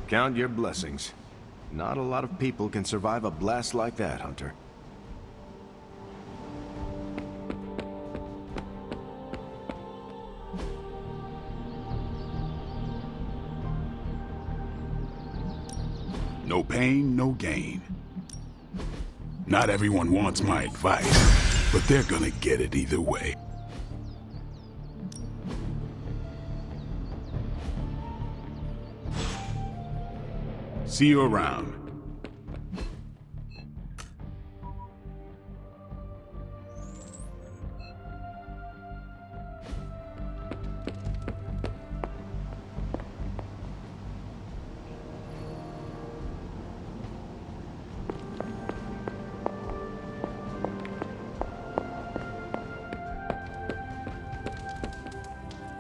Count your blessings. Not a lot of people can survive a blast like that, Hunter. No pain, no gain. Not everyone wants my advice, but they're gonna get it either way. See you around.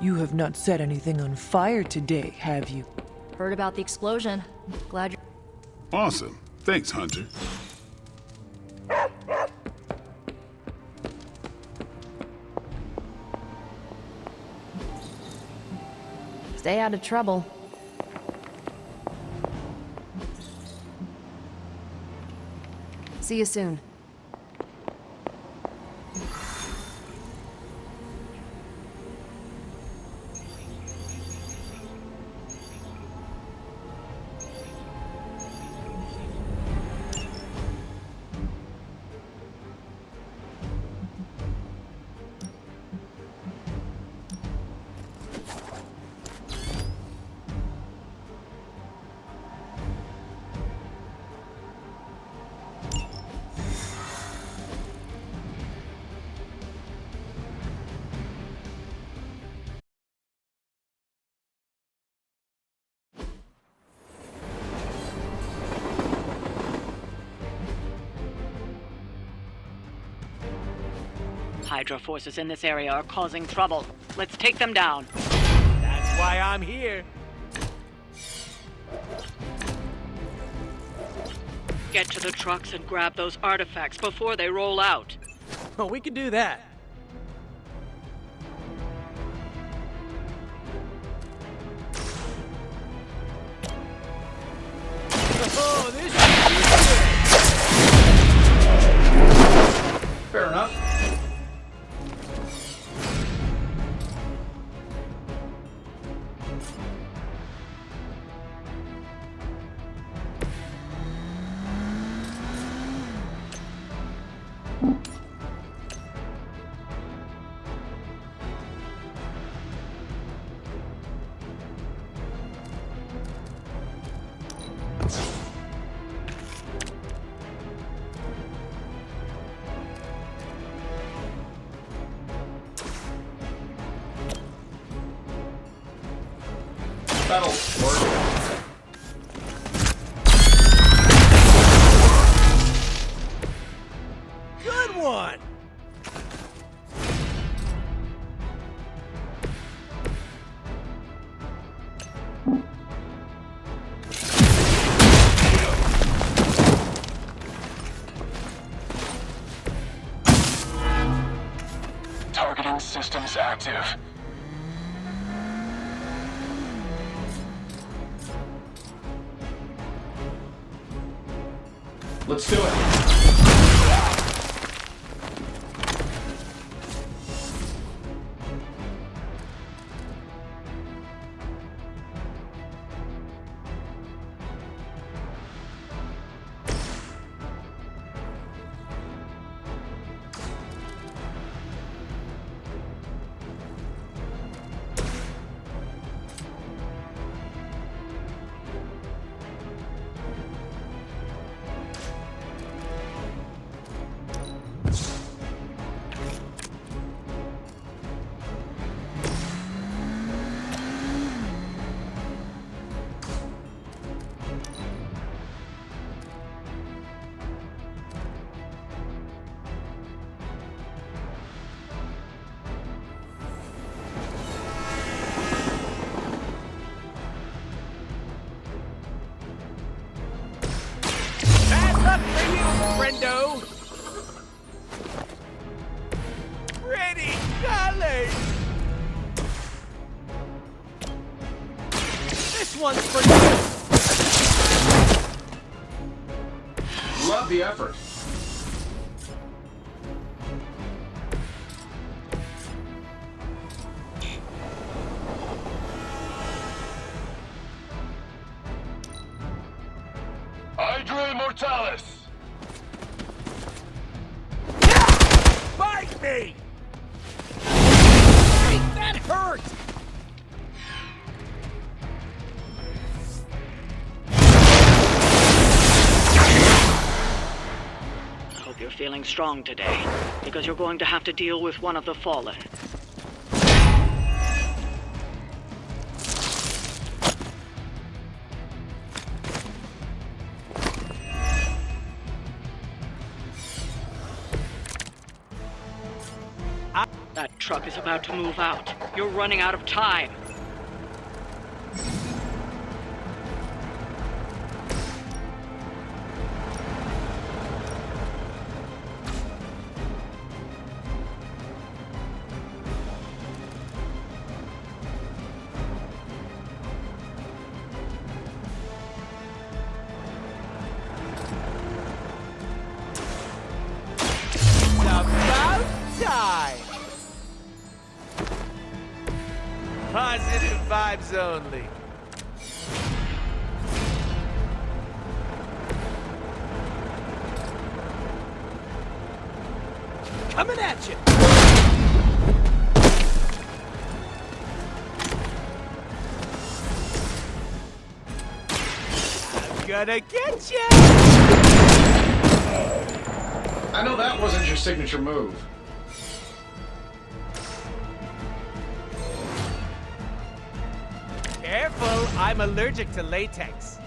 You have not set anything on fire today, have you? Heard about the explosion. Glad you're... Awesome. Thanks, Hunter. Stay out of trouble. See you soon. Hydra forces in this area are causing trouble. Let's take them down. That's why I'm here. Get to the trucks and grab those artifacts before they roll out. Oh, we can do that. Oh, this should be good. Fair enough. That'll work. Good one. Targeting systems active. Let's do it. Friendo. Ready, darling. This one's for you. love the effort. Hydra Mortalis! Bite me! That hurt! I hope you're feeling strong today, because you're going to have to deal with one of the fallen. That truck is about to move out. You're running out of time. About time! Positive vibes only. Coming at you! I'm gonna get you! I know that wasn't your signature move. Careful, I'm allergic to latex.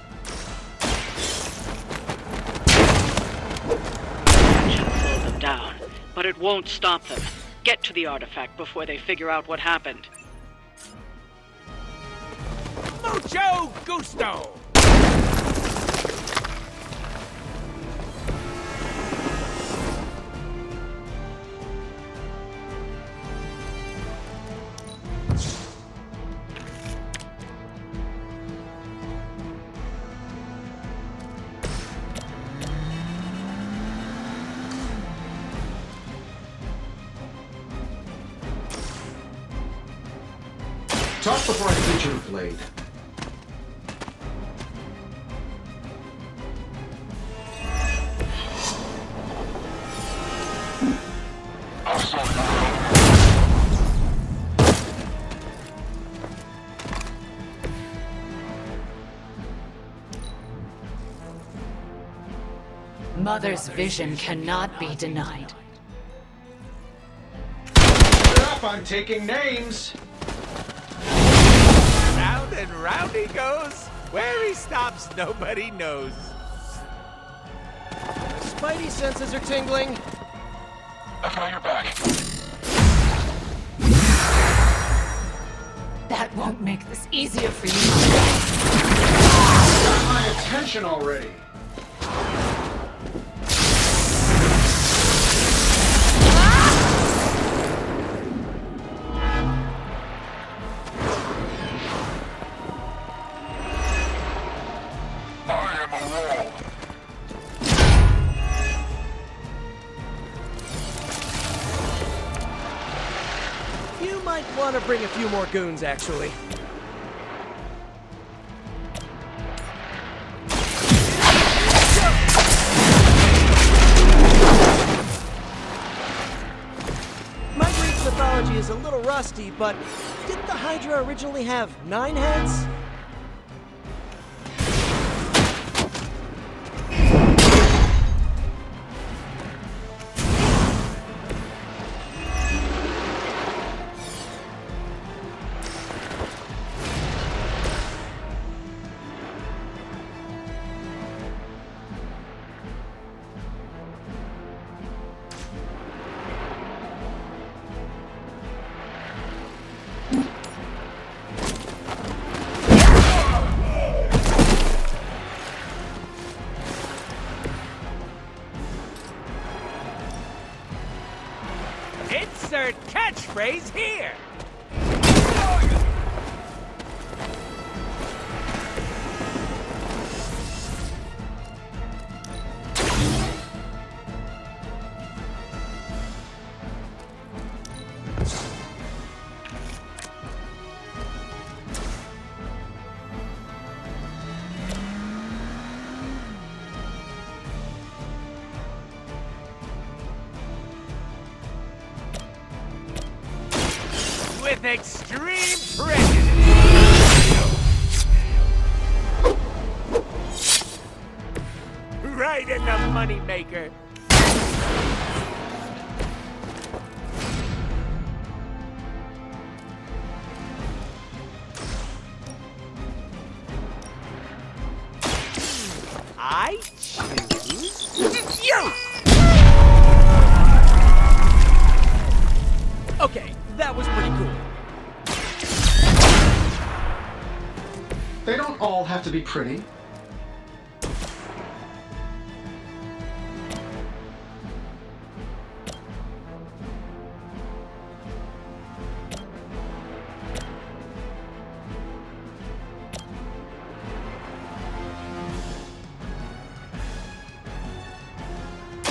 That should slow them down, but it won't stop them. Get to the artifact before they figure out what happened. Mucho gusto! Talk before I hit your blade. Mother's vision cannot be denied. Shut up, I'm taking names. Round and round he goes. Where he stops, nobody knows. My spidey senses are tingling. I've got your back. That won't make this easier for you. Got my attention already. You might want to bring a few more goons, actually. My Greek mythology is a little rusty, but didn't the Hydra originally have 9 heads? Insert catchphrase here! with extreme prejudice. Right in the moneymaker. I choose you! Okay, that was pretty cool. They don't all have to be pretty.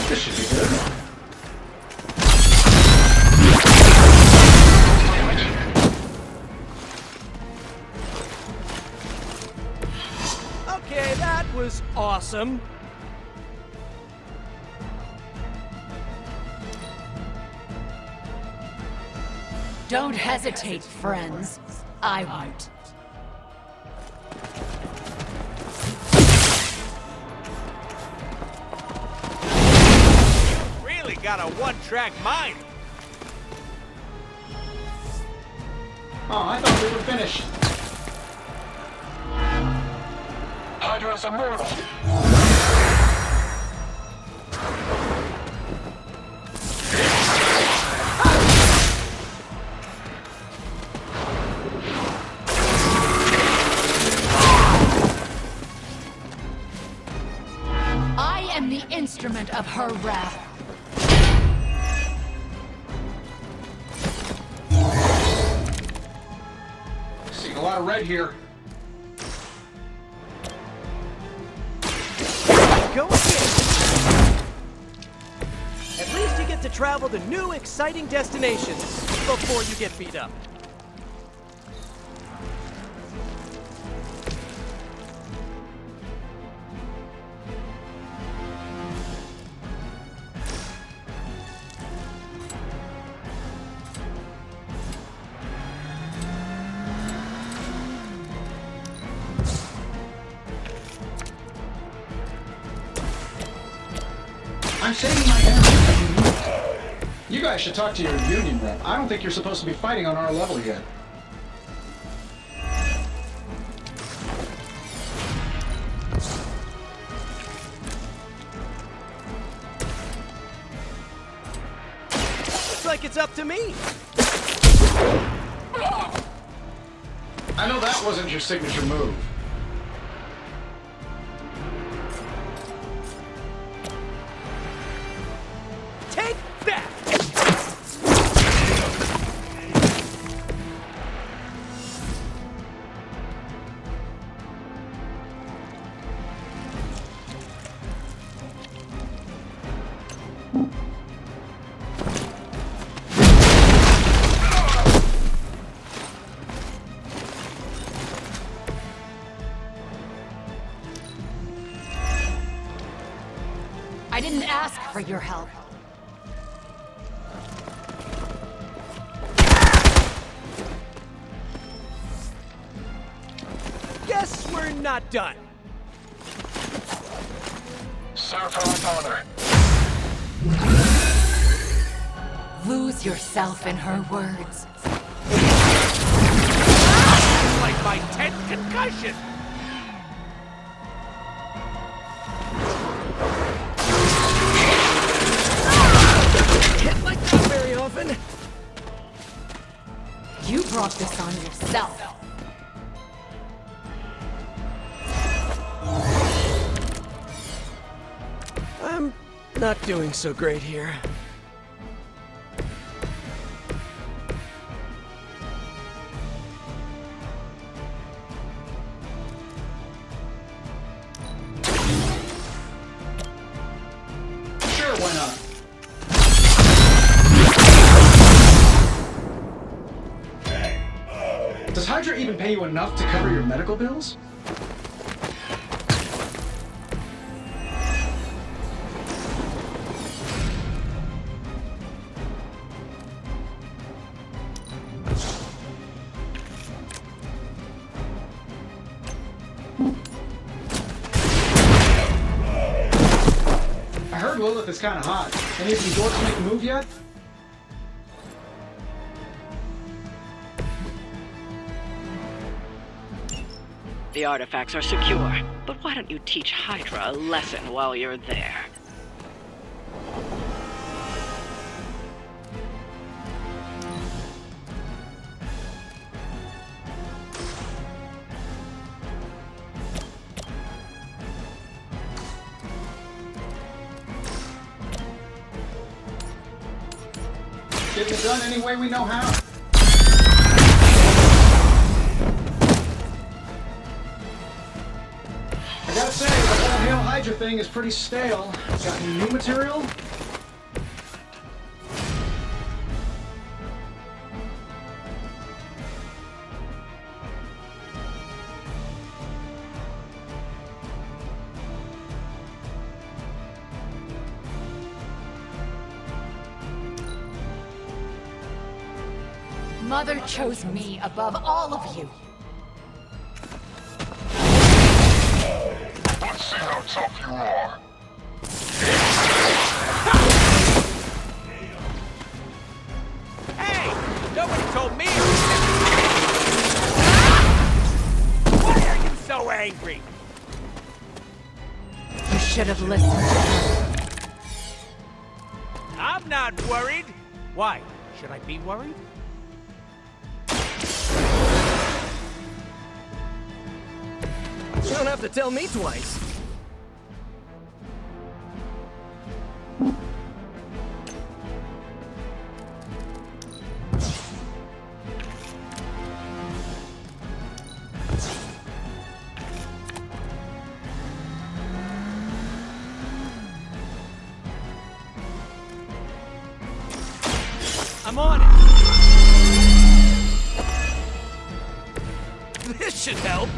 This should be good. Okay, that was awesome. Don't hesitate, friends. I won't. Really got a one-track mind. Oh, I thought we were finished. Hydra's immortal. I am the instrument of her wrath. Seeing a lot of red here. Go again. At least you get to travel to new, exciting destinations before you get beat up. I'm saving my energy. You guys should talk to your union rep. I don't think you're supposed to be fighting on our level yet. Looks like it's up to me. I know that wasn't your signature move. Take that! I didn't ask for your help. Guess we're not done. Serve her with honor. Lose yourself in her words. It's like my 10th concussion. Hit like that very often. You brought this on yourself. I'm not doing so great here. Sure, why not? Does Hydra even pay you enough to cover your medical bills? Lilith is kind of hot. Any of you dorks make a move yet? The artifacts are secure, but why don't you teach Hydra a lesson while you're there? Getting it done any way we know how. I gotta say, the whole Hail Hydra thing is pretty stale. Got any new material? Mother chose me above all of you. Let's see how tough you are. Hey! Nobody told me! Why are you so angry? You should have listened to her. I'm not worried. Why? Should I be worried? You don't have to tell me twice. I'm on it. This should help.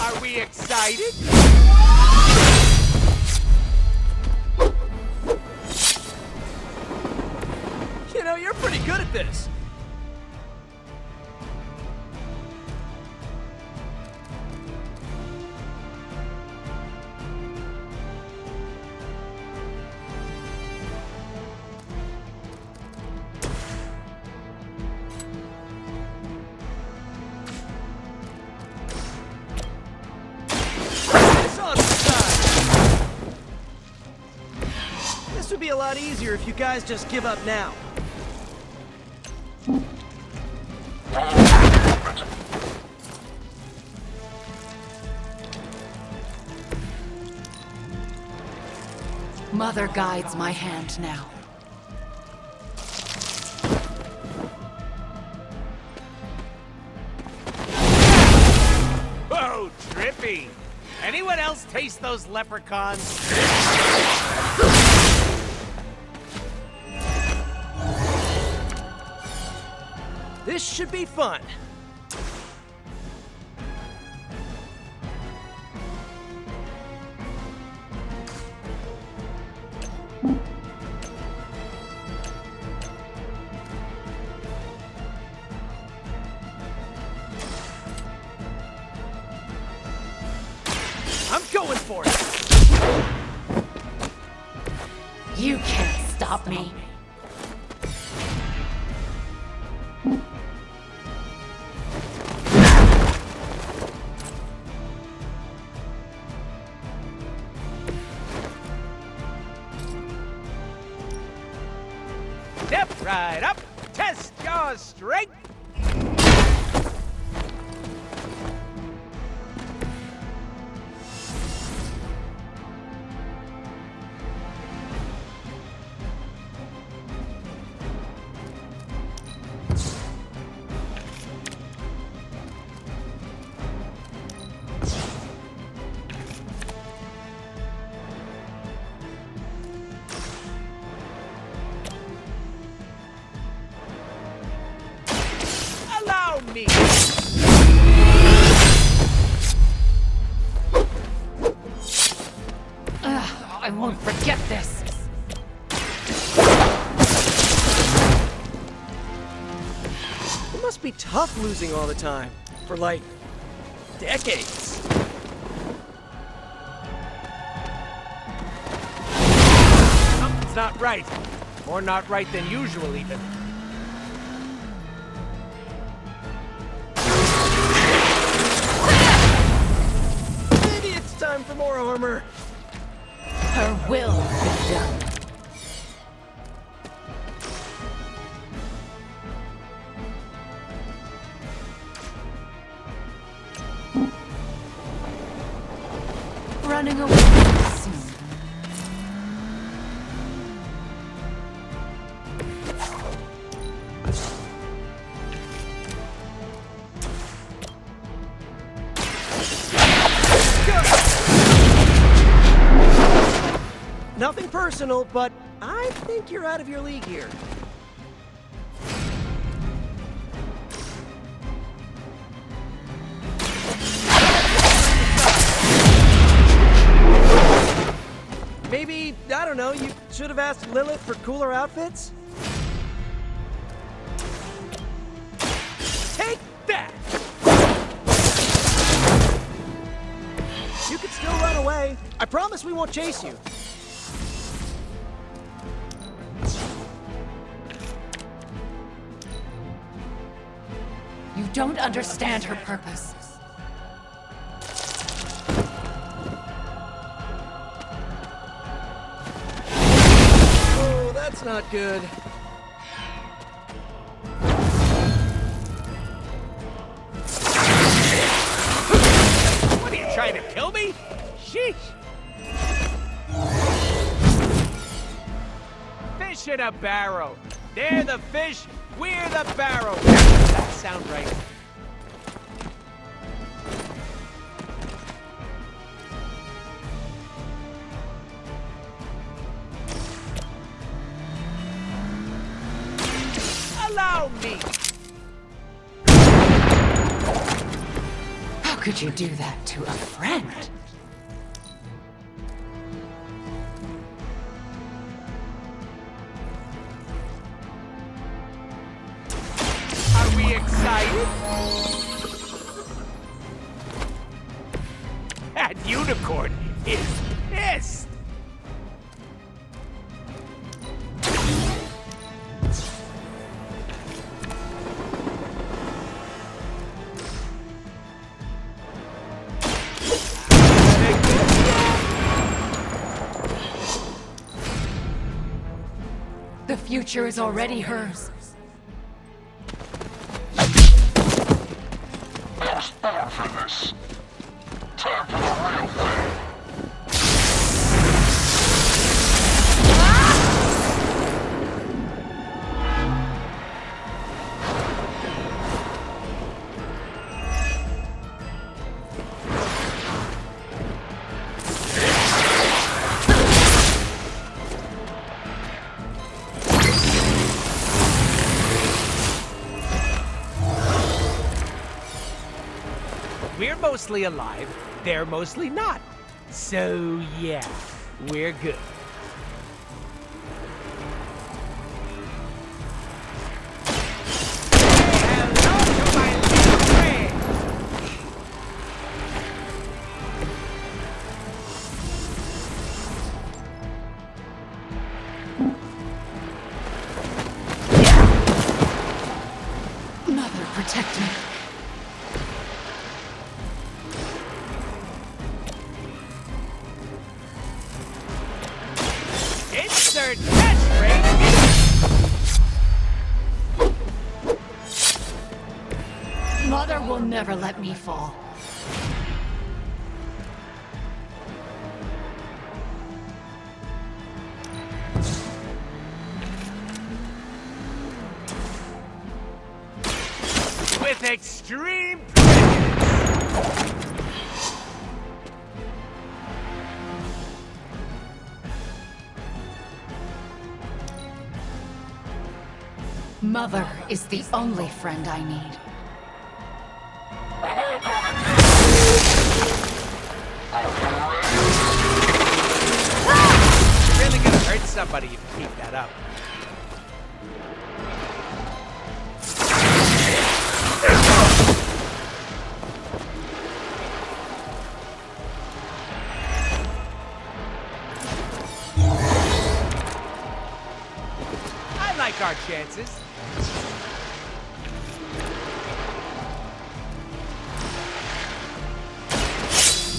Are we excited? You know, you're pretty good at this. This would be a lot easier if you guys just give up now. Mother guides my hand now. Whoa, trippy. Anyone else taste those leprechauns? This should be fun. I'm going for it. You can't stop me. Step right up. Test your strength. Allow me. I won't forget this. It must Must be tough losing all the time. For like, decades. Something's not right. Or not right than usual, even. Maybe it's time for more armor. Her will be done. Running away soon. Nothing personal, but I think you're out of your league here. Maybe, I don't know, you should have asked Lilith for cooler outfits? Take that! You can still run away. I promise we won't chase you. You don't understand her purpose. Oh, that's not good. What are you trying to kill me? Sheesh. Fish in a barrel. They're the fish, we're the barrel. That sound right. Allow me. How could you do that to a friend? Are we excited? That unicorn is pissed. The future is already hers. I was born for this. Time for the real thing. We're mostly alive, they're mostly not. So yeah, we're good. Hello to my little friend. Mother, protect me. Insert catchphrase. Mother will never let me fall. With extreme prejudice. Mother is the only friend I need. You're really gonna hurt somebody if you keep that up. like our chances.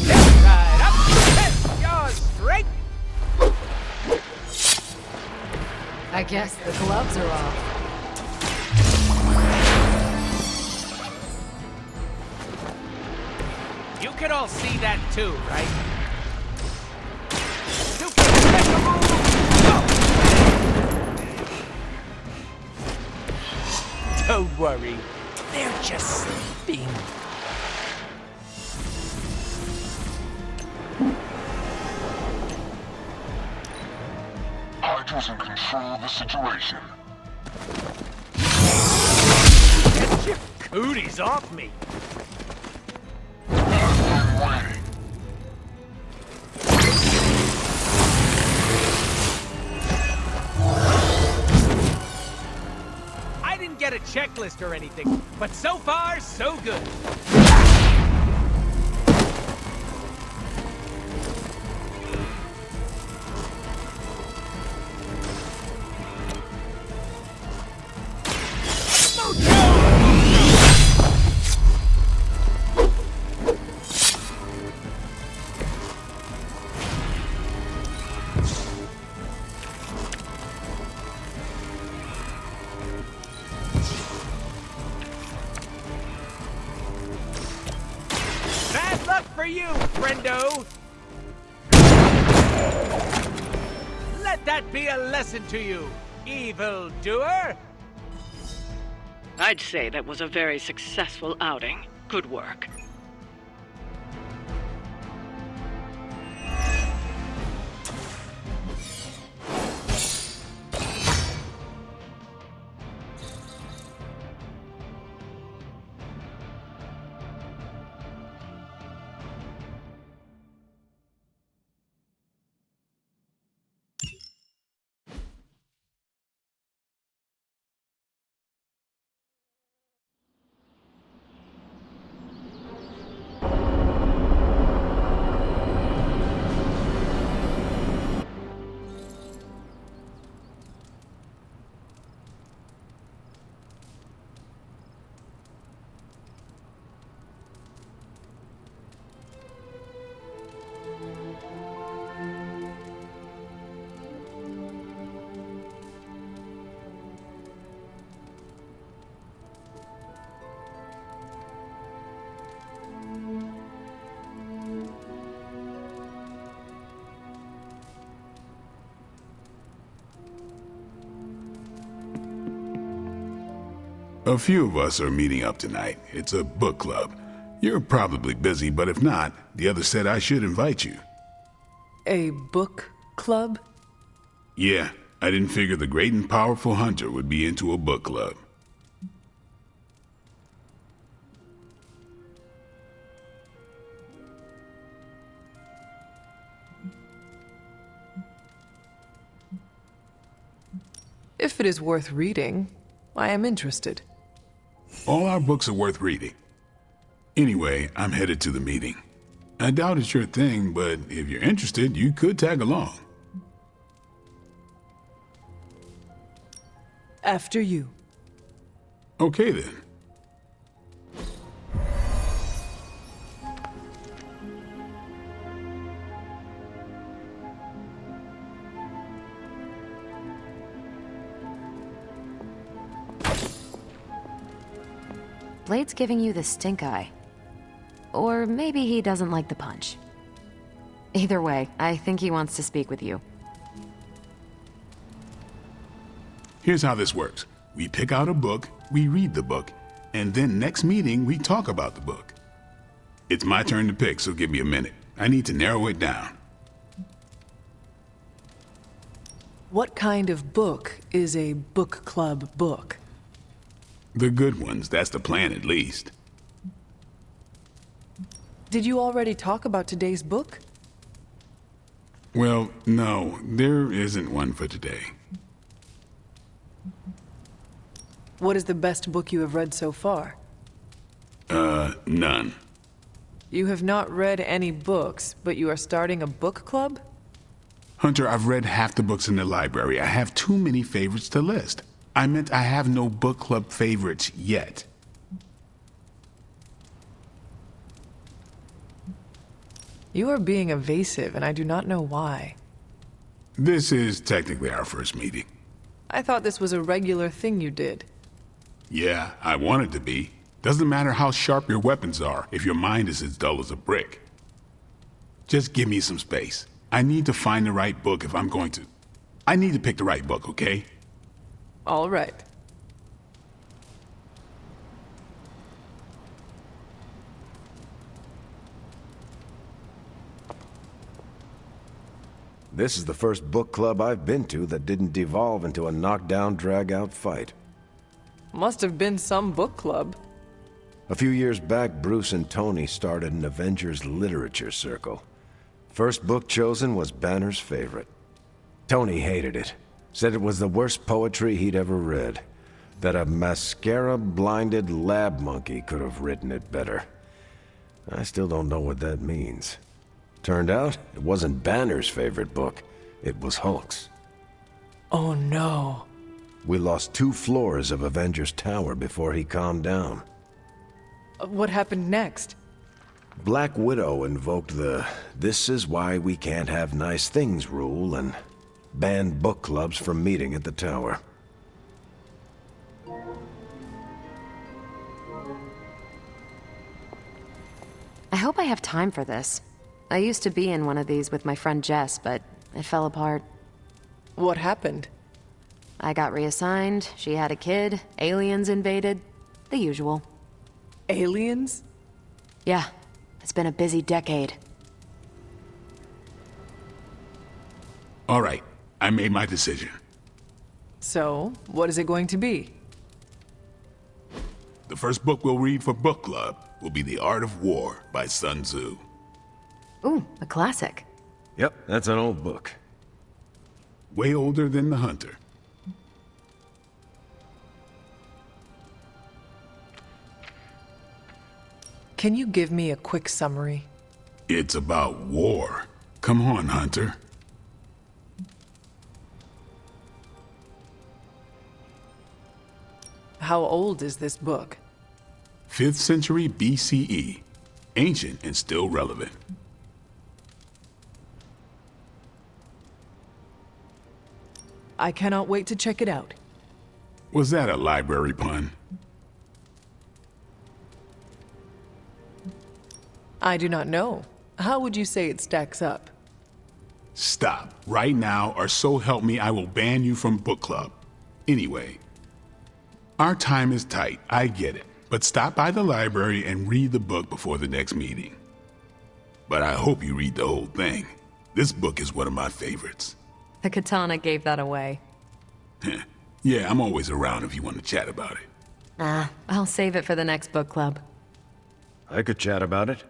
Step right up, test your strength. I guess the gloves are off. You can all see that too, right? You can make a move! Go! Don't worry, they're just sleeping. Hydra's in control of the situation. Get your cooties off me! I'm waiting. I didn't get a checklist or anything, but so far, so good. Bad luck for you, friendo! Let that be a lesson to you, evildoer! I'd say that was a very successful outing. Good work. A few of us are meeting up tonight. It's a book club. You're probably busy, but if not, the others said I should invite you. A book club? Yeah, I didn't figure the great and powerful Hunter would be into a book club. If it is worth reading, I am interested. All our books are worth reading. Anyway, I'm headed to the meeting. I doubt it's your thing, but if you're interested, you could tag along. After you. Okay then. Blade's giving you the stink eye. Or maybe he doesn't like the punch. Either way, I think he wants to speak with you. Here's how this works. We pick out a book, we read the book, and then next meeting we talk about the book. It's my turn to pick, so give me a minute. I need to narrow it down. What kind of book is a book club book? The good ones, that's the plan at least. Did you already talk about today's book? Well, no, there isn't one for today. What is the best book you have read so far? None. You have not read any books, but you are starting a book club? Hunter, I've read half the books in the library. I have too many favorites to list. I meant I have no book club favorites yet. You are being evasive, and I do not know why. This is technically our first meeting. I thought this was a regular thing you did. Yeah, I want it to be. Doesn't matter how sharp your weapons are if your mind is as dull as a brick. Just give me some space. I need to find the right book if I'm going to. I need to pick the right book, okay? All right. This is the first book club I've been to that didn't devolve into a knockdown, drag-out fight. Must have been some book club. A few years back, Bruce and Tony started an Avengers literature circle. First book chosen was Banner's favorite. Tony hated it. Said it was the worst poetry he'd ever read. That a mascara-blinded lab monkey could have written it better. I still don't know what that means. Turned out, it wasn't Banner's favorite book. It was Hulk's. Oh no. We lost 2 floors of Avengers Tower before he calmed down. What happened next? Black Widow invoked the "this is why we can't have nice things" rule and banned book clubs from meeting at the tower. I hope I have time for this. I used to be in one of these with my friend Jess, but it fell apart. What happened? I got reassigned, she had a kid, aliens invaded, the usual. Aliens? Yeah, it's been a busy decade. All right, I made my decision. So, what is it going to be? The first book we'll read for book club will be The Art of War by Sun Tzu. Ooh, a classic. Yep, that's an old book. Way older than The Hunter. Can you give me a quick summary? It's about war. Come on, Hunter. How old is this book? 5th century BCE. Ancient and still relevant. I cannot wait to check it out. Was that a library pun? I do not know. How would you say it stacks up? Stop. Right now, or so help me, I will ban you from book club. Anyway, our time is tight, I get it. But stop by the library and read the book before the next meeting. But I hope you read the whole thing. This book is one of my favorites. The katana gave that away. Yeah, I'm always around if you want to chat about it. I'll save it for the next book club. I could chat about it.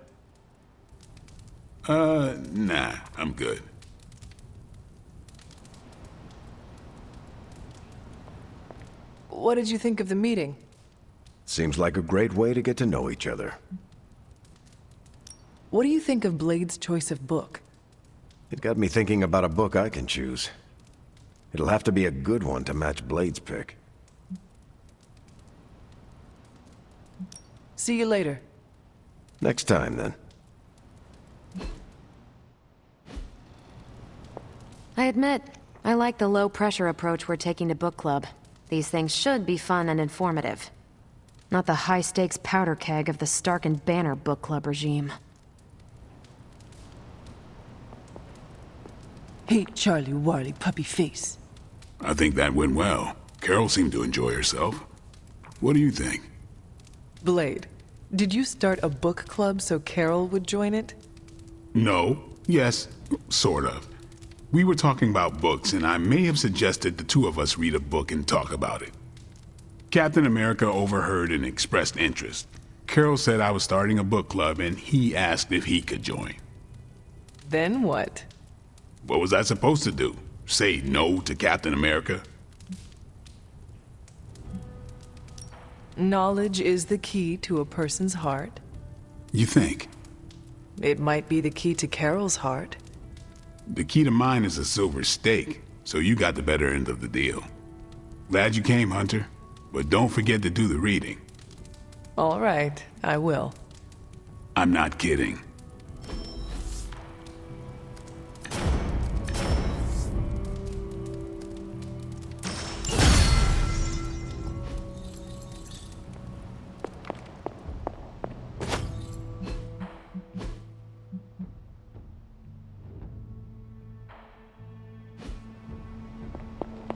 Nah, I'm good. What did you think of the meeting? Seems like a great way to get to know each other. What do you think of Blade's choice of book? It got me thinking about a book I can choose. It'll have to be a good one to match Blade's pick. See you later. Next time, then. I admit, I like the low-pressure approach we're taking to book club. These things should be fun and informative. Not the high-stakes powder keg of the Stark and Banner book club regime. Hey, Charlie Warley puppy face. I think that went well. Carol seemed to enjoy herself. What do you think? Blade, did you start a book club so Carol would join it? No. Yes. Sort of. We were talking about books, and I may have suggested the 2 of us read a book and talk about it. Captain America overheard and expressed interest. Carol said I was starting a book club, and he asked if he could join. Then what? What was I supposed to do? Say no to Captain America? Knowledge is the key to a person's heart. You think? It might be the key to Carol's heart. The key to mine is a silver stake, so you got the better end of the deal. Glad you came, Hunter. But don't forget to do the reading. All right, I will. I'm not kidding.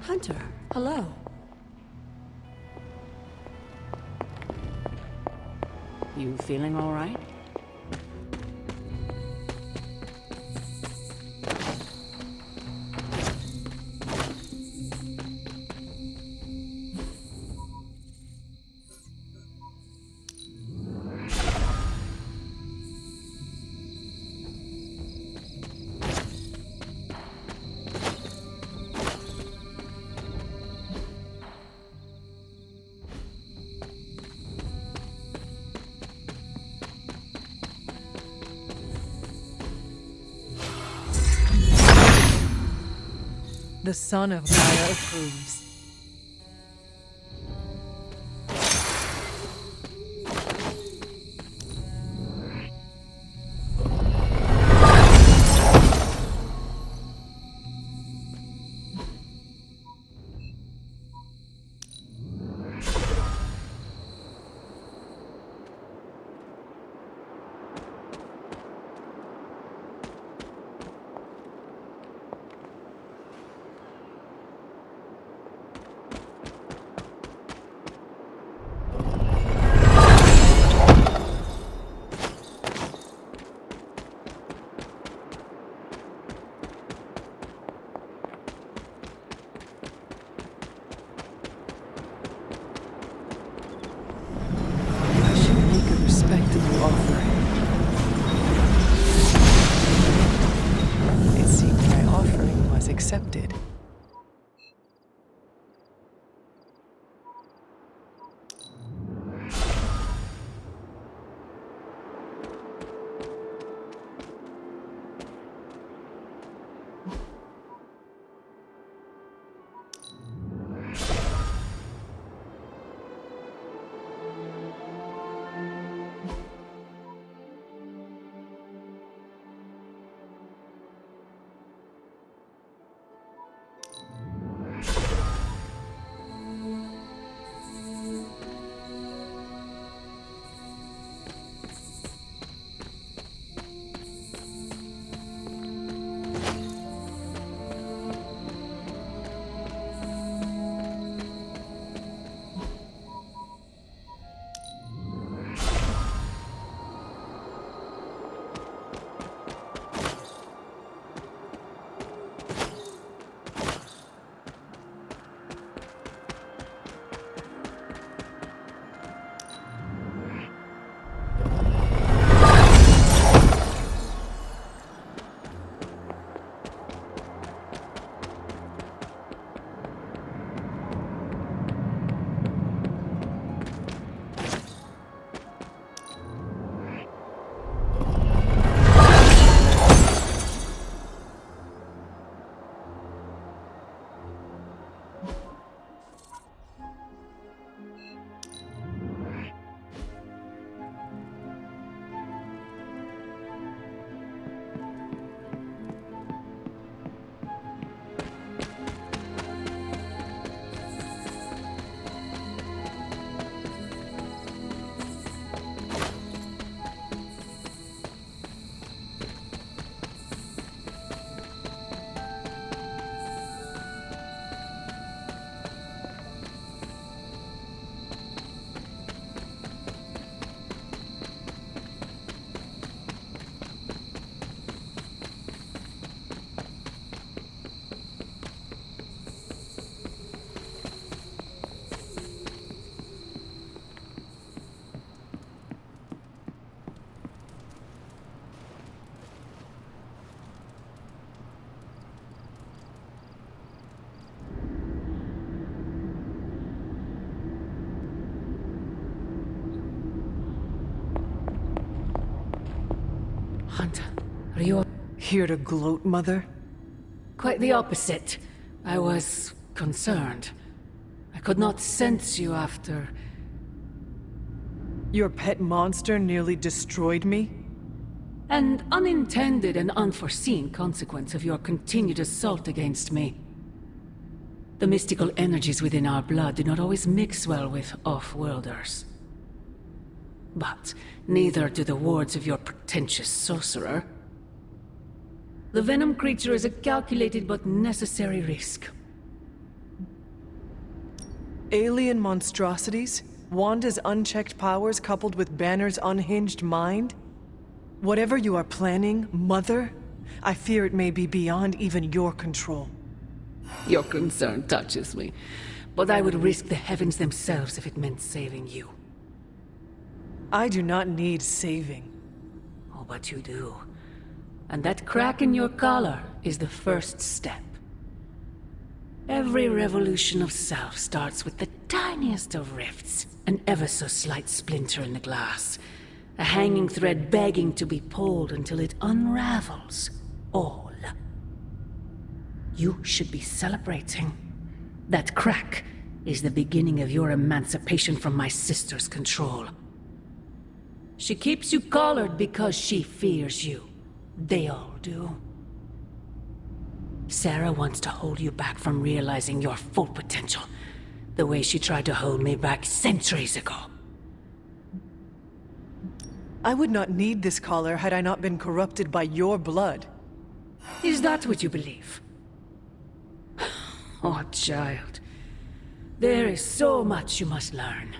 Hunter, hello. You feeling all right? The son of Gaia approves. It seems my offering was accepted. Hunter, are you Here to gloat, Mother? quite the opposite? I was concerned. could not sense you after. Your pet monster nearly destroyed me? An unintended and unforeseen consequence of your continued assault against me. The mystical energies within our blood do not always mix well with off-worlders. But neither do the wards of your pretentious sorcerer. The venom creature is a calculated but necessary risk. Alien monstrosities? Wanda's unchecked powers coupled with Banner's unhinged mind? Whatever you are planning, Mother, I fear it may be beyond even your control. Your concern touches me, but I would risk the heavens themselves if it meant saving you. I do not need saving. Oh, but you do. And that crack in your collar is the first step. Every revolution of self starts with the tiniest of rifts, an ever so slight splinter in the glass, a hanging thread begging to be pulled until it unravels all. You should be celebrating. That crack is the beginning of your emancipation from my sister's control. She keeps you collared because she fears you. They all do. Sarah wants to hold you back from realizing your full potential, the way she tried to hold me back centuries ago. I would not need this collar had I not been corrupted by your blood. Is that what you believe? Oh, child. There is so much you must learn.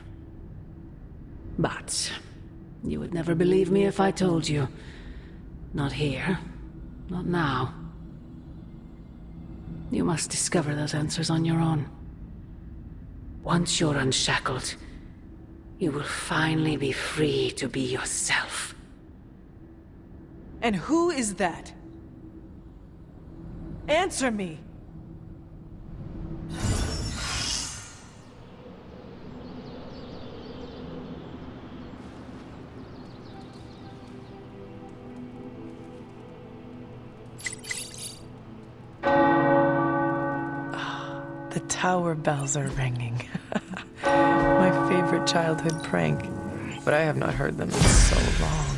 But you would never believe me if I told you. Not here. Not now. You must discover those answers on your own. Once you're unshackled, you will finally be free to be yourself. And who is that? Answer me! The tower bells are ringing. My favorite childhood prank. But I have not heard them in so long.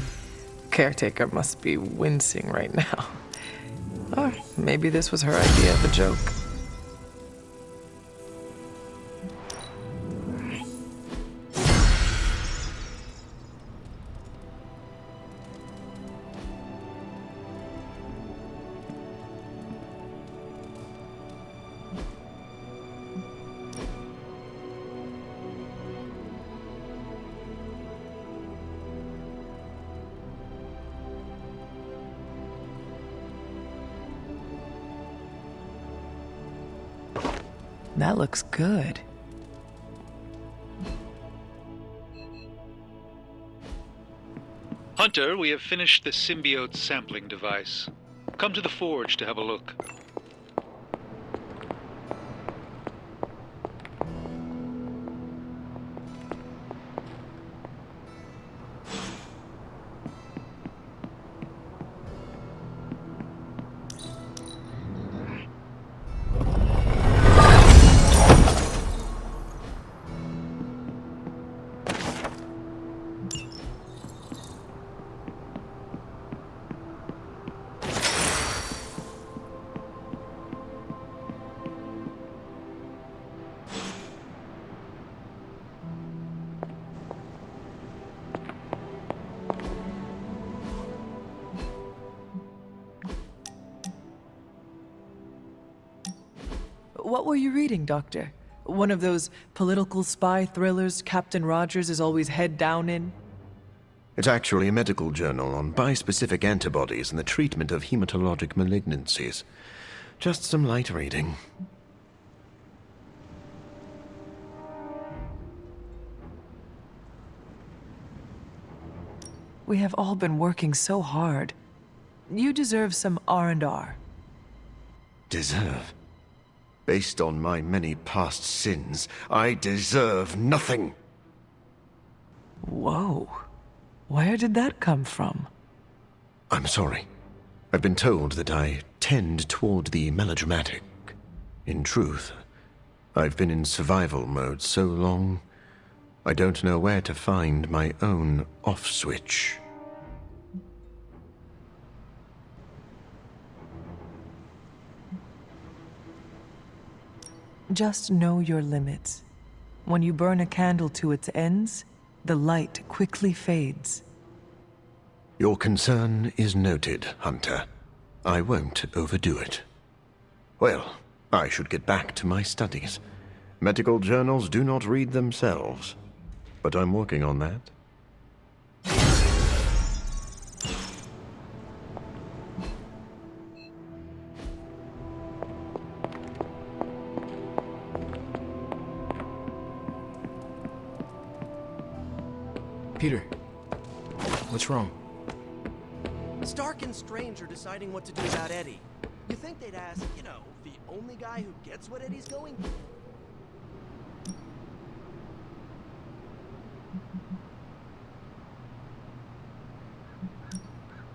Caretaker must be wincing right now. Or maybe this was her idea of a joke. That looks good. Hunter, we have finished the symbiote sampling device. Come to the forge to have a look. What were you reading, Doctor? One of those political spy thrillers Captain Rogers is always head down in? It's actually a medical journal on bispecific antibodies and the treatment of hematologic malignancies. Just some light reading. We have all been working so hard. You deserve some R&R. Deserve? Based on my many past sins, I deserve nothing. Whoa. Where did that come from? I'm sorry. I've been told that I tend toward the melodramatic. In truth, I've been in survival mode so long, I don't know where to find my own off switch. Just know your limits. When you burn a candle to its ends, the light quickly fades. Your concern is noted, Hunter. I won't overdo it. Well, I should get back to my studies. Medical journals do not read themselves, but I'm working on that. Peter, what's wrong? Stark and Strange are deciding what to do about Eddie. You think they'd ask, you know, the only guy who gets what Eddie's going?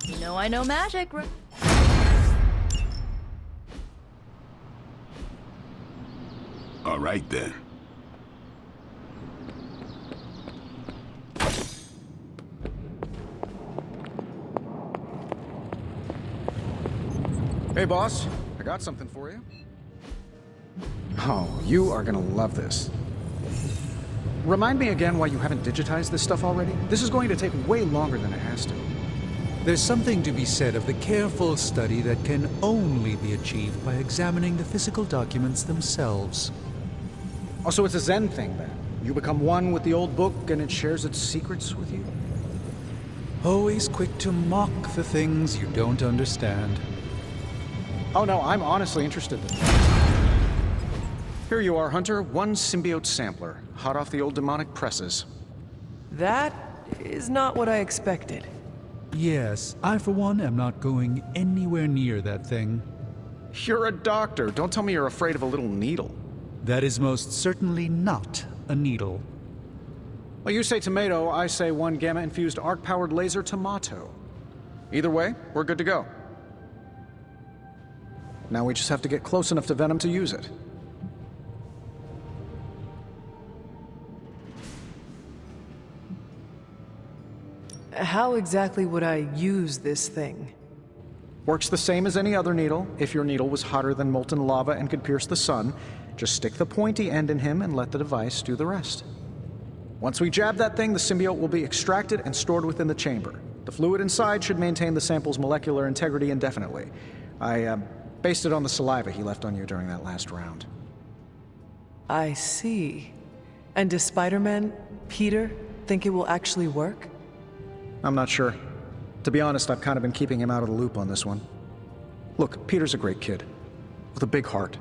You know I know magic. All right, then. Hey, boss. I got something for you. Oh, you are gonna love this. Remind me again why you haven't digitized this stuff already? This is going to take way longer than it has to. There's something to be said of the careful study that can only be achieved by examining the physical documents themselves. Also, it's a Zen thing, then. You become one with the old book, and it shares its secrets with you. Always quick to mock the things you don't understand. Oh no, I'm honestly interested. Here you are, Hunter. One symbiote sampler, hot off the old demonic presses. That is not what I expected. Yes, I for one am not going anywhere near that thing. You're a doctor. Don't tell me you're afraid of a little needle. That is most certainly not a needle. Well, you say tomato, I say one gamma-infused arc-powered laser tomato. Either way, we're good to go. Now we just have to get close enough to Venom to use it. How exactly would I use this thing? Works the same as any other needle. If your needle was hotter than molten lava and could pierce the sun, just stick the pointy end in him and let the device do the rest. Once we jab that thing, the symbiote will be extracted and stored within the chamber. The fluid inside should maintain the sample's molecular integrity indefinitely. I based it on the saliva he left on you during that last round. I see. And does Spider-Man, Peter, think it will actually work? I'm not sure. To be honest, I've kind of been keeping him out of the loop on this one. Look, Peter's a great kid, with a big heart.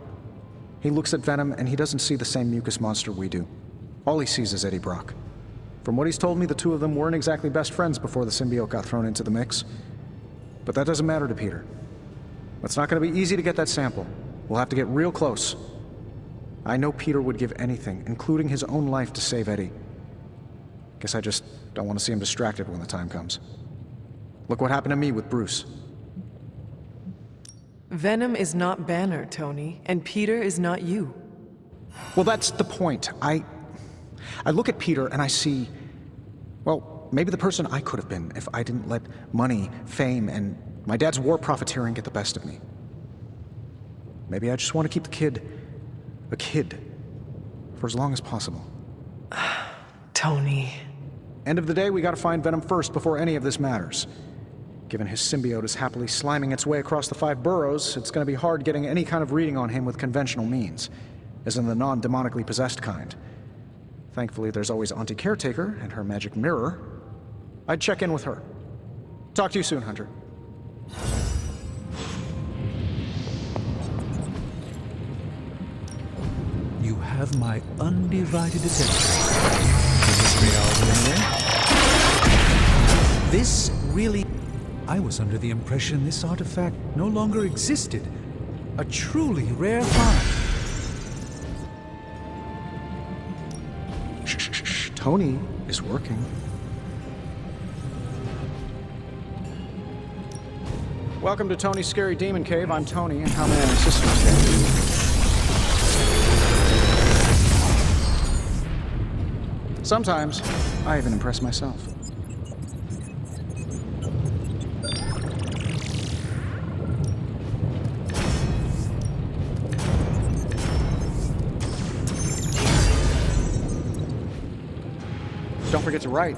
He looks at Venom and he doesn't see the same mucus monster we do. All he sees is Eddie Brock. From what he's told me, the two of them weren't exactly best friends before the symbiote got thrown into the mix. But that doesn't matter to Peter. It's not going to be easy to get that sample. We'll have to get real close. I know Peter would give anything, including his own life, to save Eddie. Guess I just don't want to see him distracted when the time comes. Look what happened to me with Bruce. Venom is not Banner, Tony, and Peter is not you. Well, that's the point. I look at Peter and I see, well, maybe the person I could have been if I didn't let money, fame, and my dad's war profiteering get the best of me. Maybe I just want to keep the kid a kid for as long as possible. Tony. End of the day, we gotta find Venom first before any of this matters. Given his symbiote is happily sliming its way across the 5 boroughs, it's gonna be hard getting any kind of reading on him with conventional means, as in the non-demonically possessed kind. Thankfully, there's always Auntie Caretaker and her magic mirror. I'd check in with her. Talk to you soon, Hunter. You have my undivided attention. This really... I was under the impression this artifact no longer existed. A truly rare find. Shh. Tony is working. Welcome to Tony's Scary Demon Cave. I'm Tony, and how may I assist you today? Sometimes, I even impress myself. Don't forget to write.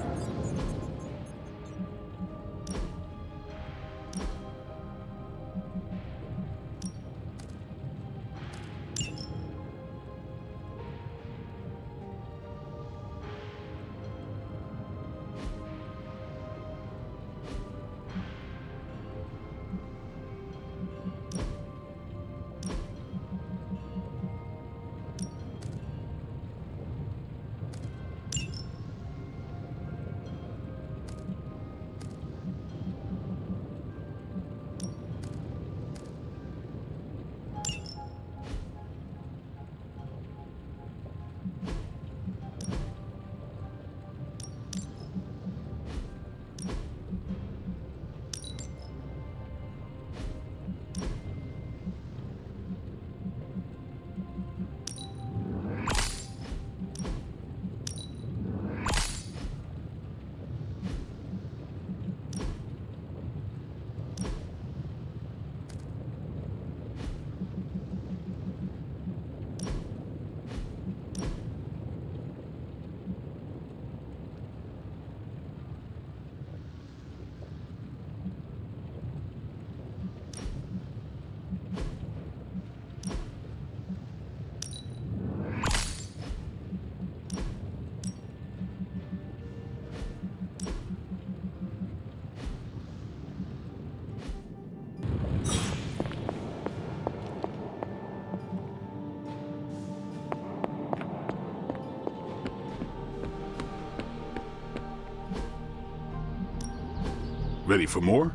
Ready for more?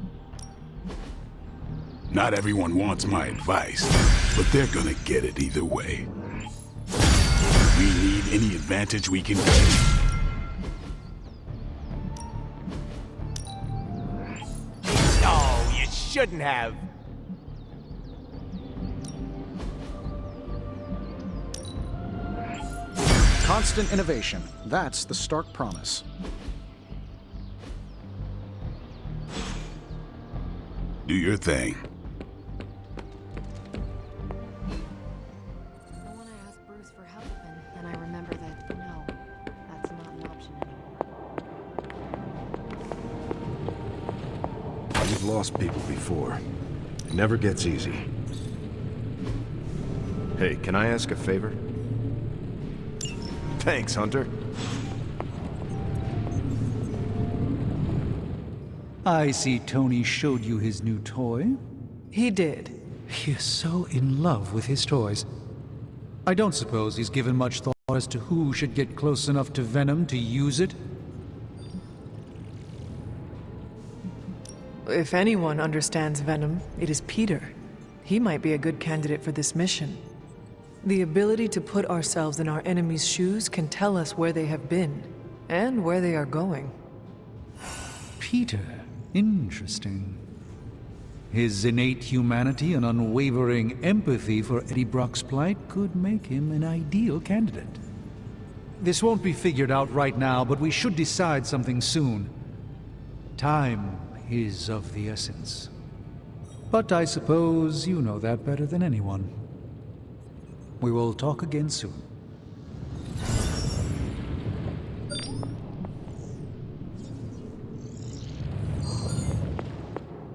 Not everyone wants my advice, but they're gonna get it either way. We need any advantage we can get. Oh, you shouldn't have. Constant innovation. That's the stark promise. Do your thing. I want to ask Bruce for help, and then I remember that, no, that's not an option anymore. You've lost people before. It never gets easy. Hey, can I ask a favor? Thanks, Hunter. I see Tony showed you his new toy. He did. He is so in love with his toys. I don't suppose he's given much thought as to who should get close enough to Venom to use it. If anyone understands Venom, it is Peter. He might be a good candidate for this mission. The ability to put ourselves in our enemy's shoes can tell us where they have been, and where they are going. Peter. Interesting. His innate humanity and unwavering empathy for Eddie Brock's plight could make him an ideal candidate. This won't be figured out right now, but we should decide something soon. Time is of the essence. But I suppose you know that better than anyone. We will talk again soon.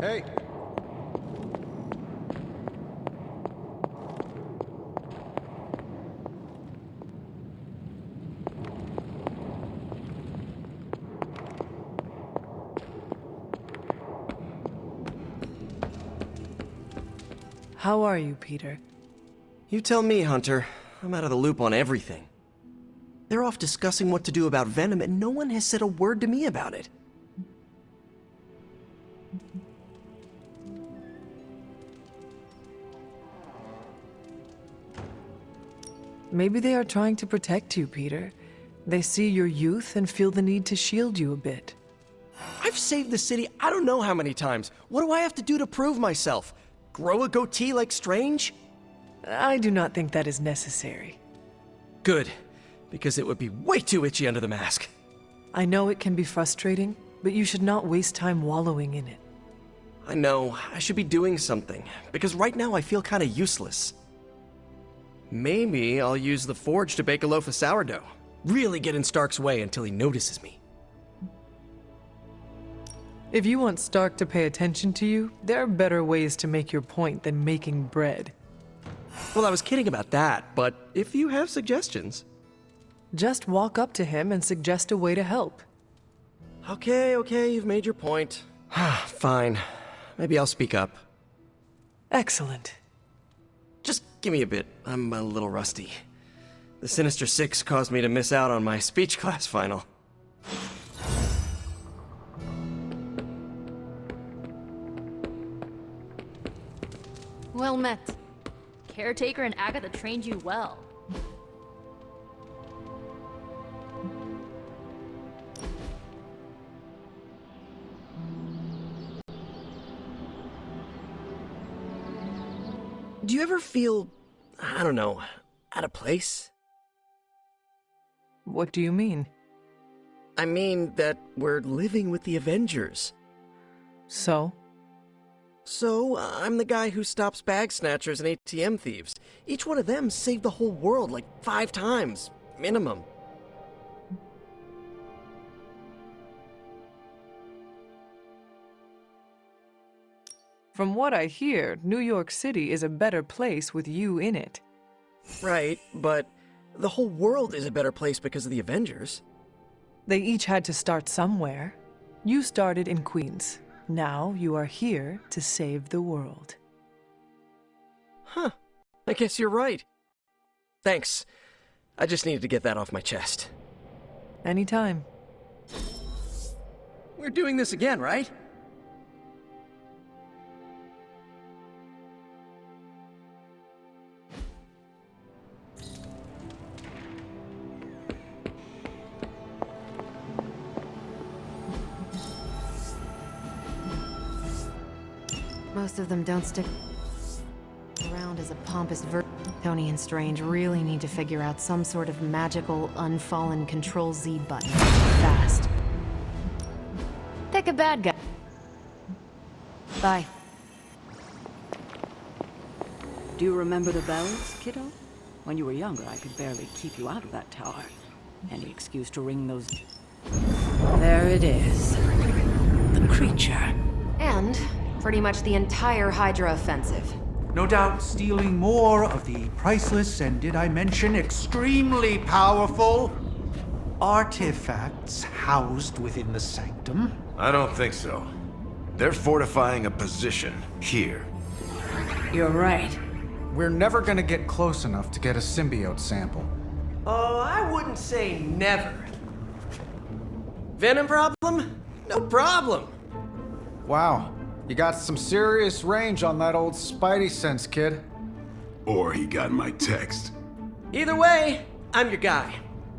Hey! How are you, Peter? You tell me, Hunter. I'm out of the loop on everything. They're off discussing what to do about Venom, and no one has said a word to me about it. Maybe they are trying to protect you, Peter. They see your youth and feel the need to shield you a bit. I've saved the city I don't know how many times. What do I have to do to prove myself? Grow a goatee like Strange? I do not think that is necessary. Good, because it would be way too itchy under the mask. I know it can be frustrating, but you should not waste time wallowing in it. I know, I should be doing something, because right now I feel kinda useless. Maybe I'll use the forge to bake a loaf of sourdough. Really get in Stark's way until he notices me. If you want Stark to pay attention to you, there are better ways to make your point than making bread. Well, I was kidding about that, but if you have suggestions... Just walk up to him and suggest a way to help. Okay, you've made your point. Fine. Maybe I'll speak up. Excellent. Just give me a bit. I'm a little rusty. The Sinister Six caused me to miss out on my speech class final. Well met. Caretaker and Agatha trained you well. Do you ever feel, I don't know, out of place? What do you mean? I mean that we're living with the Avengers. So? So, I'm the guy who stops bag snatchers and ATM thieves. Each one of them saved the whole world like 5 times, minimum. From what I hear, New York City is a better place with you in it. Right, but the whole world is a better place because of the Avengers. They each had to start somewhere. You started in Queens. Now you are here to save the world. Huh. I guess you're right. Thanks. I just needed to get that off my chest. Anytime. We're doing this again, right? Most of them don't stick around as a pompous Tony and Strange really need to figure out some sort of magical unfallen Control-Z button fast. Pick a bad guy. Bye. Do you remember the bells, kiddo? When you were younger, I could barely keep you out of that tower. Any excuse to ring those... There it is. The creature. And pretty much the entire Hydra offensive. No doubt stealing more of the priceless and, did I mention, extremely powerful artifacts housed within the sanctum. I don't think so. They're fortifying a position here. You're right. We're never gonna get close enough to get a symbiote sample. Oh, I wouldn't say never. Venom problem? No problem. Wow, you got some serious range on that old Spidey sense, kid. Or he got my text. Either way, I'm your guy.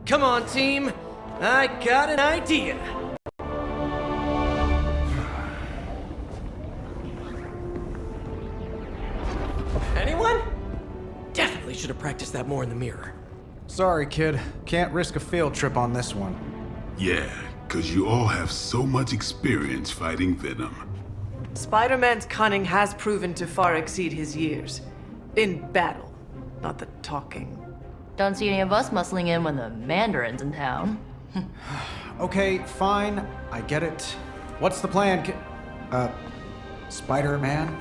Come on, team. I got an idea. Anyone? Definitely should have practiced that more in the mirror. Sorry, kid. Can't risk a field trip on this one. Yeah, 'cause you all have so much experience fighting Venom. Spider-Man's cunning has proven to far exceed his years. In battle, not the talking. Don't see any of us muscling in when the Mandarin's in town. Okay, fine. I get it. What's the plan, Spider-Man?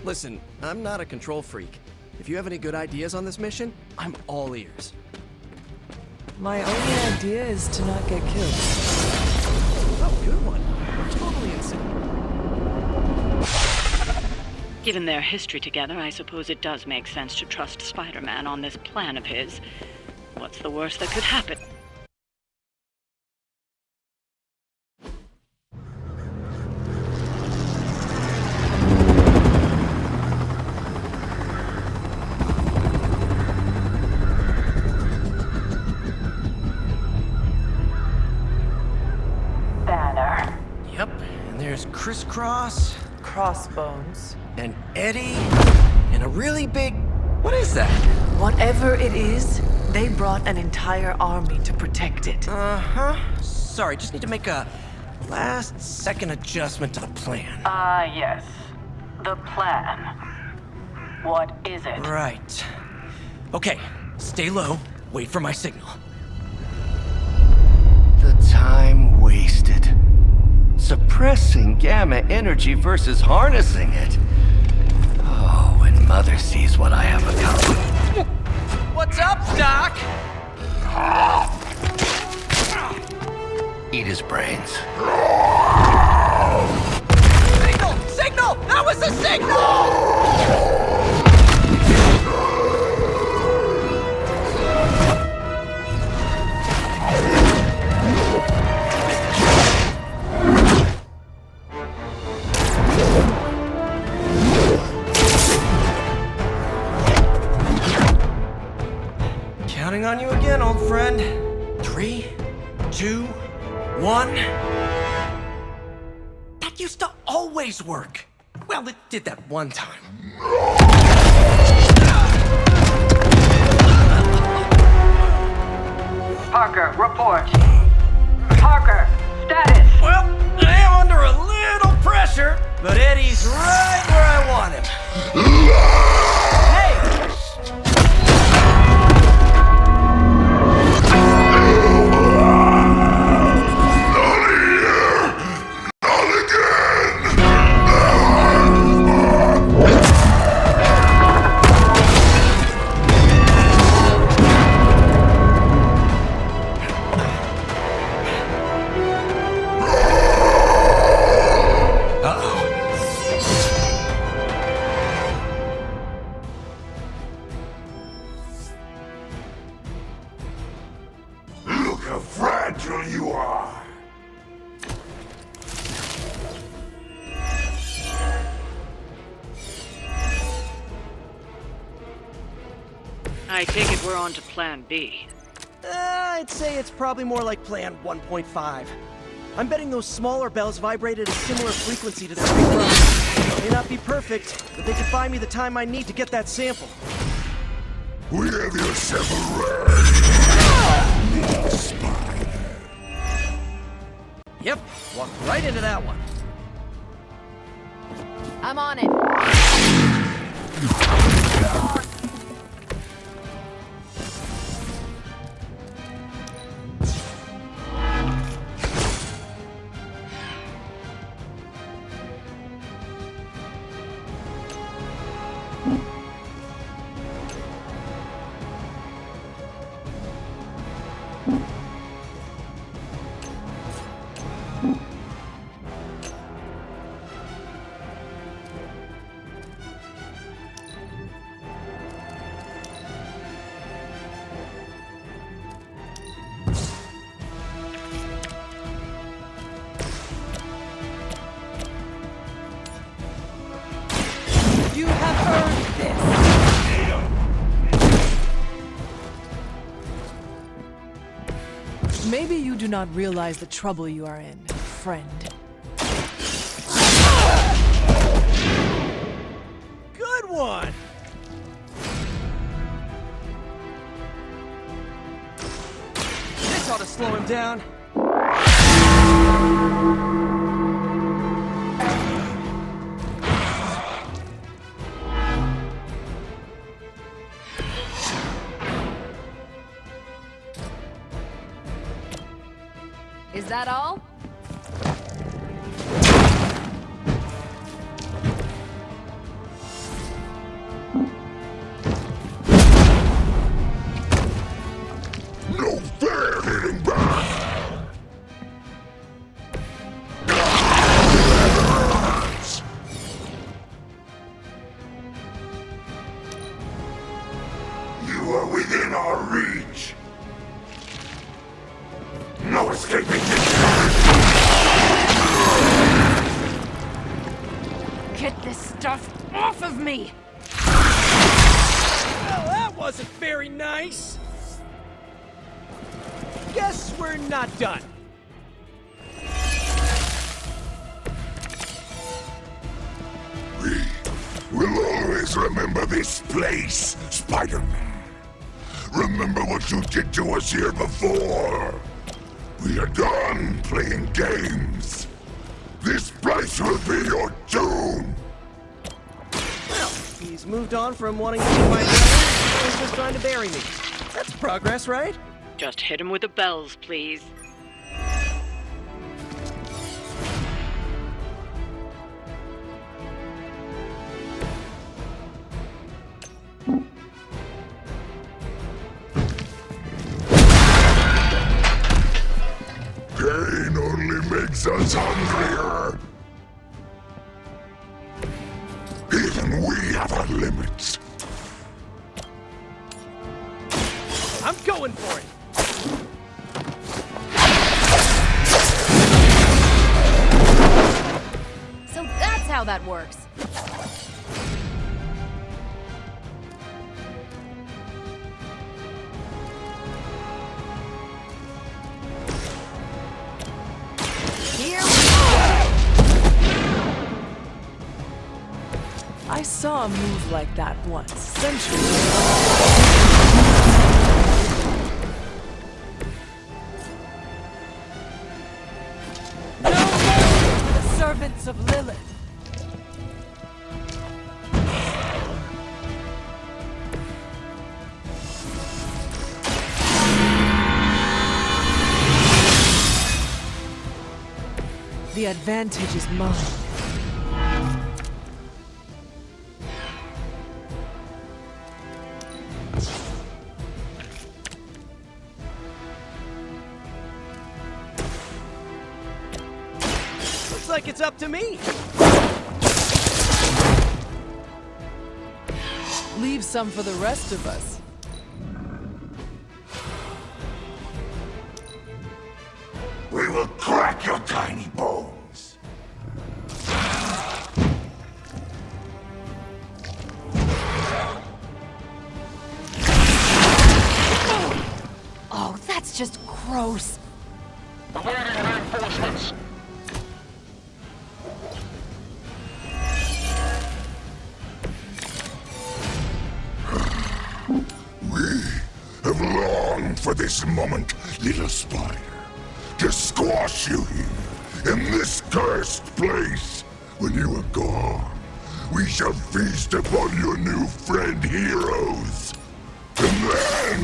Listen, I'm not a control freak. If you have any good ideas on this mission, I'm all ears. My only idea is to not get killed. Oh, good one. Totally insane. Given their history together, I suppose it does make sense to trust Spider-Man on this plan of his. What's the worst that could happen? Banner. Yep, and there's Crisscross. Crossbones. And Eddie. And a really big... What is that? Whatever it is, they brought an entire army to protect it. Uh-huh. Sorry, just need to make a last-second adjustment to the plan. Yes. The plan. What is it? Right. Okay, stay low. Wait for my signal. The time wasted. Suppressing gamma energy versus harnessing it. Oh, when Mother sees what I have accomplished. What's up, Doc? Eat his brains. Signal! Signal! That was a signal! Counting on you again, old friend. 3, 2, 1. That used to always work. Well, it did that one time. Parker, report. Parker, status. Well, I am under a little pressure, but Eddie's right where I want him. Hey! I take it we're on to plan B. I'd say it's probably more like plan 1.5. I'm betting those smaller bells vibrate at a similar frequency to their big brothers. May not be perfect, but they could buy me the time I need to get that sample. We have your sample ready. Spider. Yep, walked right into that one. I'm on it. You have earned this. Maybe you do not realize the trouble you are in, friend. Good one! This ought to slow him down. Is that all? No fair hitting back. You are within our reach. No escaping this. Get this stuff off of me! Well, that wasn't very nice. Guess we're not done. We'll always remember this place, Spider-Man. Remember what you did to us here before. We are done playing games. This place will be your doom. Well, he's moved on from wanting to be my brother. He's just trying to bury me. That's progress, right? Just hit him with the bells, please. Pain only makes us hungrier. Even we have our limits. I'm going for it. So that's how that works. Here we go! I saw a move like that once, centuries ago. No more for the servants of Lilith. The advantage is mine. Looks like it's up to me. Leave some for the rest of us. We will crack your tiny bones. Oh, that's just gross. Awaiting reinforcements. We have longed for this moment, little spider. To squash you here, in this cursed place. When you are gone, we shall feast upon your new friend heroes. And then...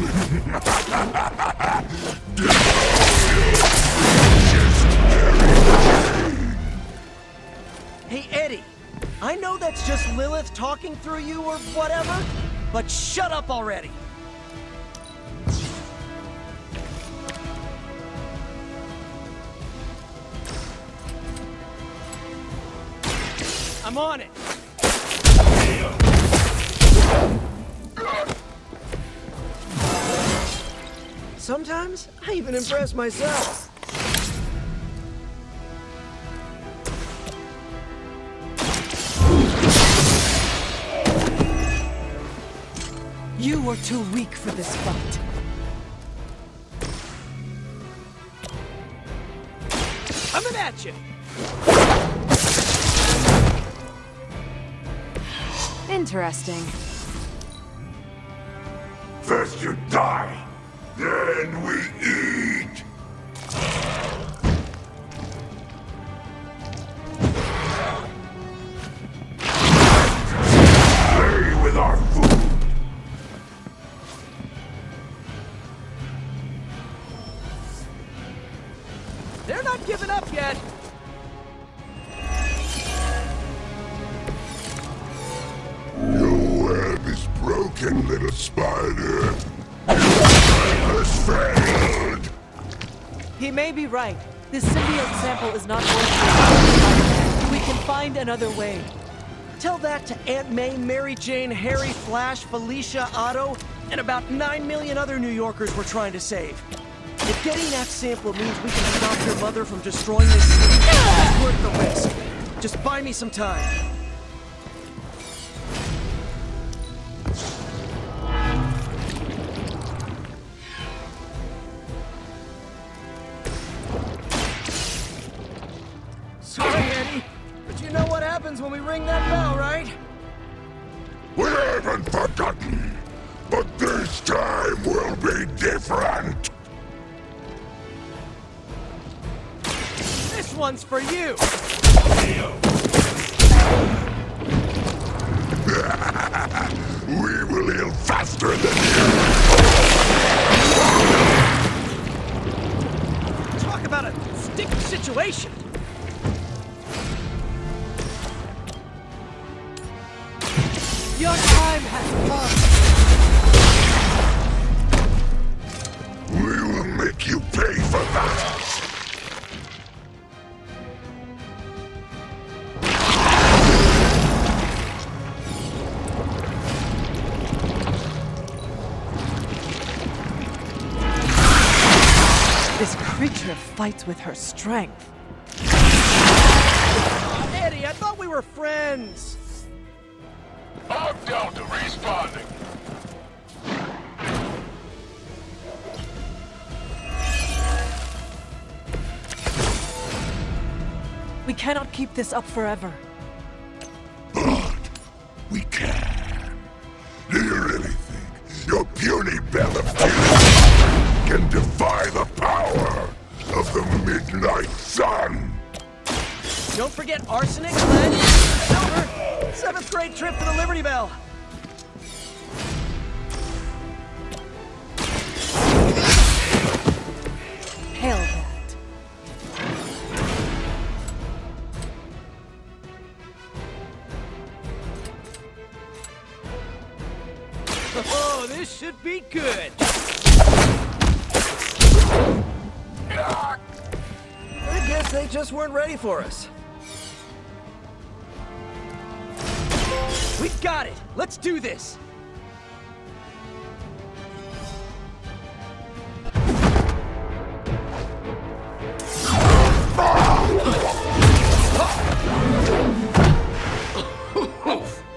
Hey, Eddie. I know that's just Lilith talking through you or whatever, but shut up already. I'm on it. Sometimes I even impress myself. You were too weak for this fight. Coming at you. Interesting. First you die, then we eat. Play with our food. They're not giving up yet. Your web is broken, little spider. Your plan has failed. He may be right. This symbiote sample is not going to be. We can find another way. tell that to Aunt May, Mary Jane, Harry, Flash, Felicia, Otto, and about 9 million other New Yorkers we're trying to save. If getting that sample means we can stop your mother from destroying this city, it's worth the risk. Just buy me some time. Sorry, Eddie, but you know what happens when we ring that bell, right? We haven't forgotten, but this time will be different. This one's for you. We will heal faster than you. Talk about a sticky situation. Your time has come. We will make you pay for that. This creature fights with her strength. Eddie, I thought we were friends. I'm down to responding. We cannot keep this up forever. But we can. Do you really think your puny bell of tyranny can defy the power of the midnight sun? Don't forget arsenic, lead, silver. 7th grade trip to the Liberty Bell. Hail that. Oh, this should be good. I guess they just weren't ready for us. We got it! Let's do this!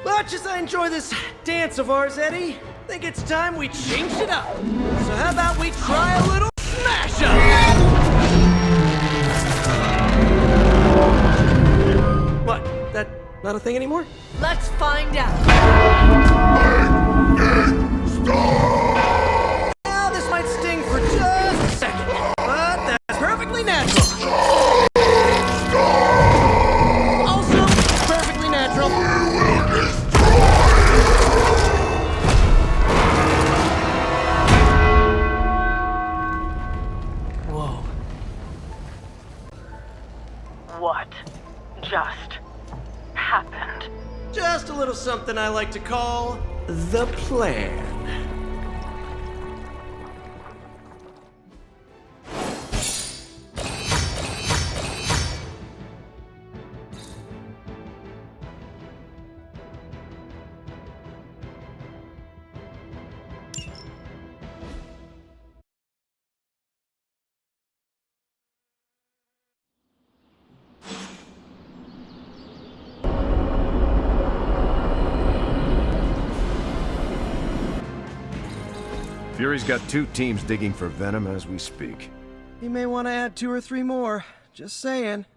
Much as I enjoy this dance of ours, Eddie, I think it's time we changed it up. So how about we try a little smash up? What? That not a thing anymore? Let's find out. Now, this might sting for just a second, but that's perfectly natural. Also, perfectly natural. Whoa. What just happened? Just a little something I like to call the plan. Fury's got 2 teams digging for Venom as we speak. He may want to add 2 or 3 more. Just saying.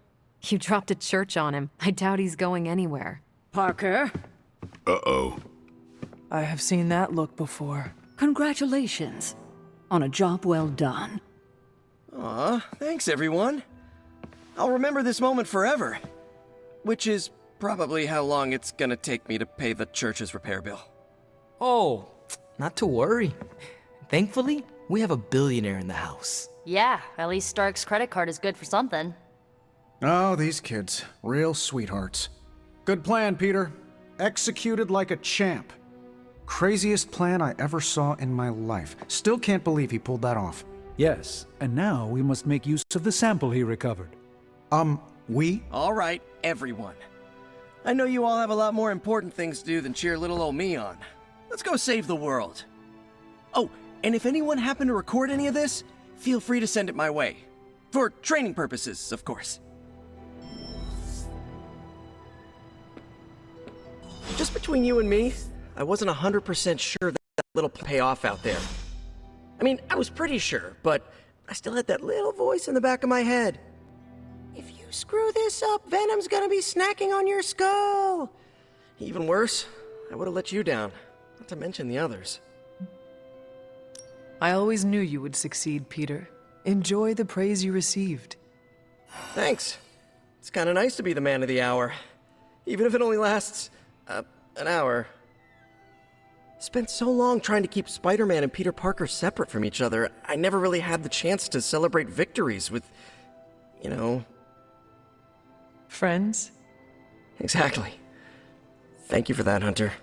You dropped a church on him. I doubt he's going anywhere. Parker, Uh-oh. I have seen that look before. congratulations on a job well done. Aw, thanks everyone. I'll remember this moment forever. Which is probably how long it's gonna take me to pay the church's repair bill. Oh, not to worry. Thankfully, we have a billionaire in the house. Yeah, at least Stark's credit card is good for something. Oh, these kids. Real sweethearts. Good plan, Peter. Executed like a champ. Craziest plan I ever saw in my life. Still can't believe he pulled that off. Yes, and now we must make use of the sample he recovered. We? All right, everyone. I know you all have a lot more important things to do than cheer little old me on. Let's go save the world. Oh, and if anyone happened to record any of this, feel free to send it my way. For training purposes, of course. Just between you and me, I wasn't 100% sure that little payoff out there. I mean, I was pretty sure, but I still had that little voice in the back of my head. If you screw this up, Venom's gonna be snacking on your skull. Even worse, I would have let you down, not to mention the others. I always knew you would succeed, Peter. Enjoy the praise you received. Thanks. It's kind of nice to be the man of the hour, even if it only lasts, an hour. Spent so long trying to keep Spider-Man and Peter Parker separate from each other, I never really had the chance to celebrate victories with, you know... Friends? Exactly. Thank you for that, Hunter.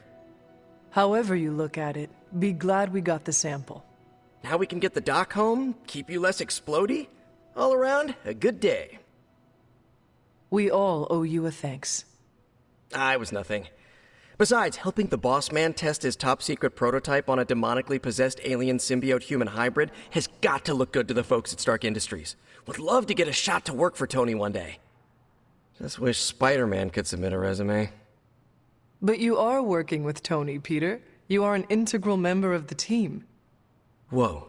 However you look at it, be glad we got the sample. Now we can get the doc home, keep you less explodey. All around, a good day. We all owe you a thanks. I was nothing. Besides, helping the boss man test his top-secret prototype on a demonically possessed alien symbiote-human hybrid has got to look good to the folks at Stark Industries. Would love to get a shot to work for Tony one day. Just wish Spider-Man could submit a resume. But you are working with Tony, Peter. You are an integral member of the team. Whoa.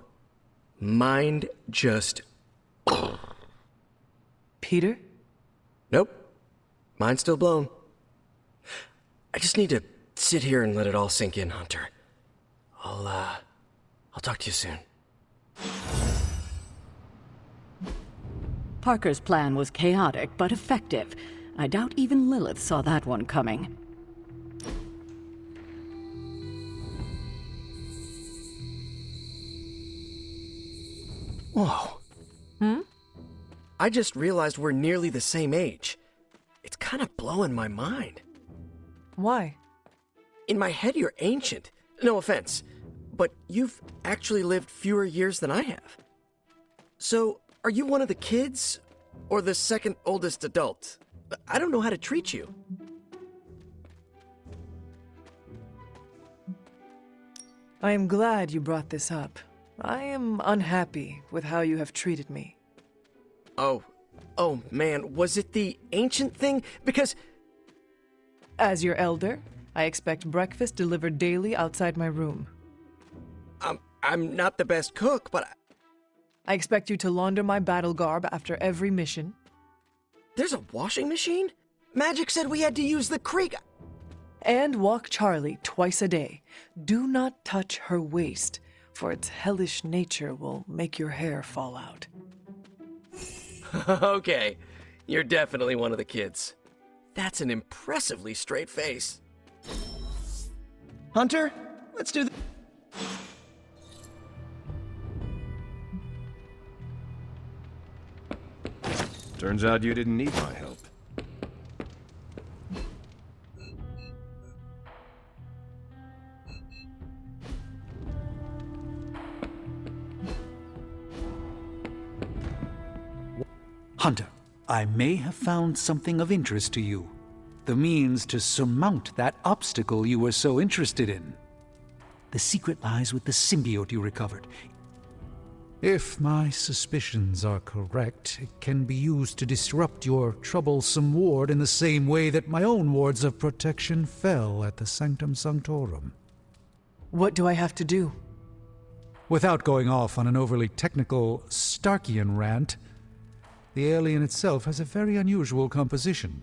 Mind just... Peter? Nope. Mind's still blown. I just need to sit here and let it all sink in, Hunter. I'll talk to you soon. Parker's plan was chaotic but effective. I doubt even Lilith saw that one coming. Whoa. I just realized we're nearly the same age. It's kind of blowing my mind. Why? In my head, you're ancient. No offense. But you've actually lived fewer years than I have. So, are you one of the kids? Or the second oldest adult? I don't know how to treat you. I am glad you brought this up. I am unhappy with how you have treated me. Oh man, was it the ancient thing? Because... As your elder, I expect breakfast delivered daily outside my room. I'm not the best cook, but... I expect you to launder my battle garb after every mission. There's a washing machine? Magic said we had to use the creek... And walk Charlie twice a day. Do not touch her waist, for its hellish nature will make your hair fall out. Okay, you're definitely one of the kids. That's an impressively straight face. Hunter, let's do the... Turns out you didn't need my help. Hunter, I may have found something of interest to you. The means to surmount that obstacle you were so interested in. The secret lies with the symbiote you recovered. If my suspicions are correct, it can be used to disrupt your troublesome ward in the same way that my own wards of protection fell at the Sanctum Sanctorum. What do I have to do? Without going off on an overly technical Starkian rant, the alien itself has a very unusual composition.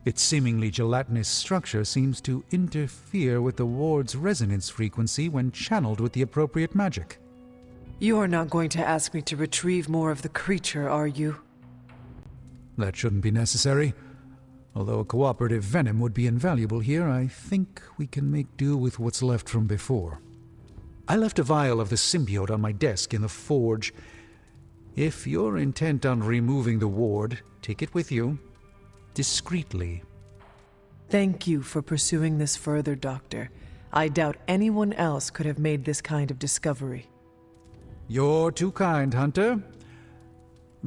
Its seemingly gelatinous structure seems to interfere with the ward's resonance frequency when channeled with the appropriate magic. You are not going to ask me to retrieve more of the creature, are you? That shouldn't be necessary. Although a cooperative venom would be invaluable here, I think we can make do with what's left from before. I left a vial of the symbiote on my desk in the forge. If you're intent on removing the ward, take it with you. Discreetly. Thank you for pursuing this further, Doctor. I doubt anyone else could have made this kind of discovery. You're too kind, Hunter.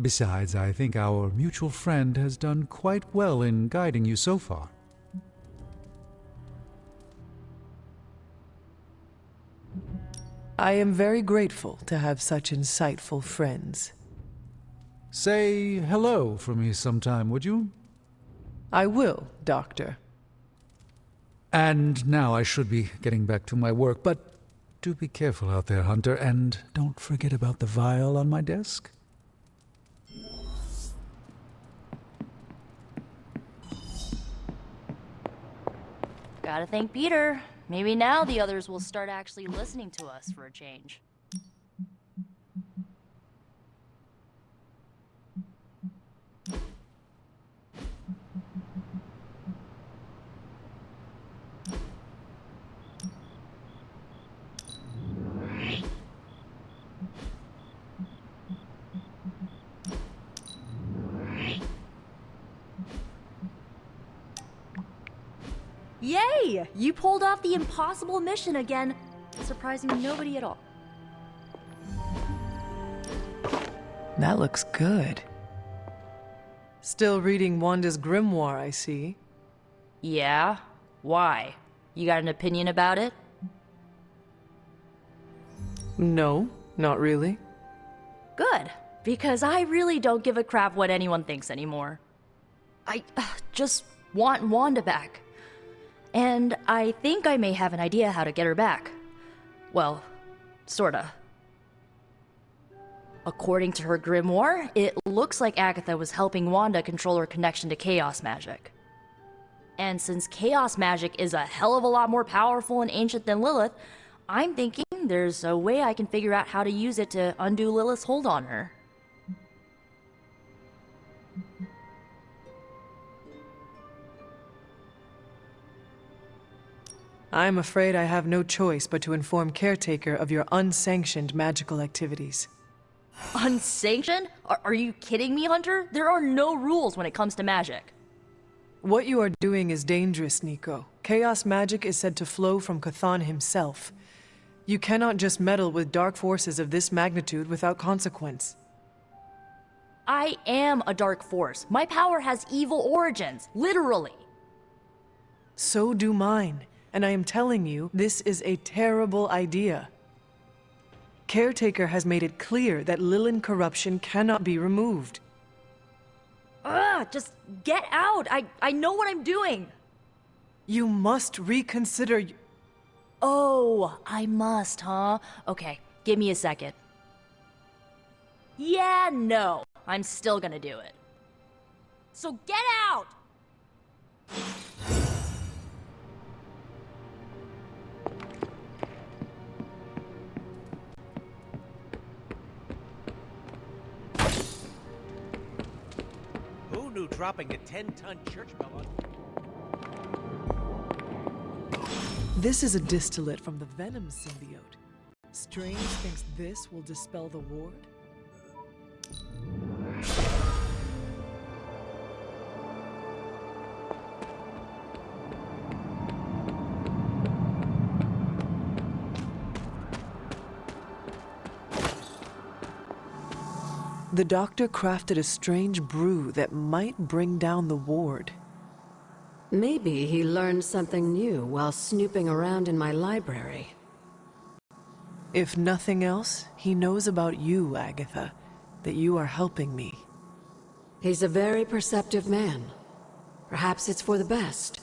Besides, I think our mutual friend has done quite well in guiding you so far. I am very grateful to have such insightful friends. Say hello for me sometime, would you? I will, Doctor. And now I should be getting back to my work, but do be careful out there, Hunter, and don't forget about the vial on my desk. Gotta thank Peter. Maybe now the others will start actually listening to us for a change. Yay! You pulled off the impossible mission again, surprising nobody at all. That looks good. Still reading Wanda's grimoire, I see. Yeah? Why? You got an opinion about it? No, not really. Good, because I really don't give a crap what anyone thinks anymore. I just want Wanda back. And I think I may have an idea how to get her back. Well, sorta. According to her grimoire, it looks like Agatha was helping Wanda control her connection to chaos magic. And since chaos magic is a hell of a lot more powerful and ancient than Lilith, I'm thinking there's a way I can figure out how to use it to undo Lilith's hold on her. I'm afraid I have no choice but to inform Caretaker of your unsanctioned magical activities. Unsanctioned? Are you kidding me, Hunter? There are no rules when it comes to magic. What you are doing is dangerous, Nico. Chaos magic is said to flow from Cthon himself. You cannot just meddle with dark forces of this magnitude without consequence. I am a dark force. My power has evil origins, literally. So do mine. And I am telling you, this is a terrible idea. Caretaker has made it clear that Lilin corruption cannot be removed. Ugh, just get out! I know what I'm doing! You must reconsider. Oh, I must, huh? Okay, give me a second. Yeah, no. I'm still gonna do it. So get out! Who knew dropping a 10-ton church bell on... This is a distillate from the Venom symbiote. Strange thinks this will dispel the ward? The doctor crafted a strange brew that might bring down the ward. Maybe he learned something new while snooping around in my library. If nothing else, he knows about you, Agatha, that you are helping me. He's a very perceptive man. Perhaps it's for the best.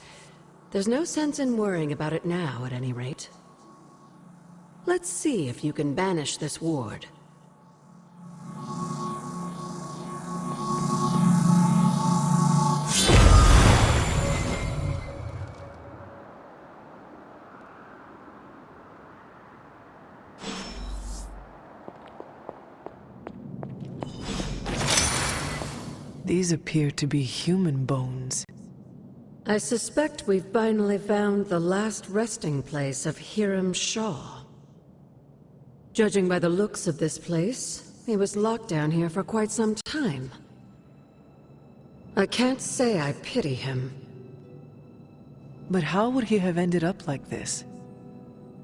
There's no sense in worrying about it now, at any rate. Let's see if you can banish this ward. These appear to be human bones. I suspect we've finally found the last resting place of Hiram Shaw. Judging by the looks of this place, he was locked down here for quite some time. I can't say I pity him. But how would he have ended up like this?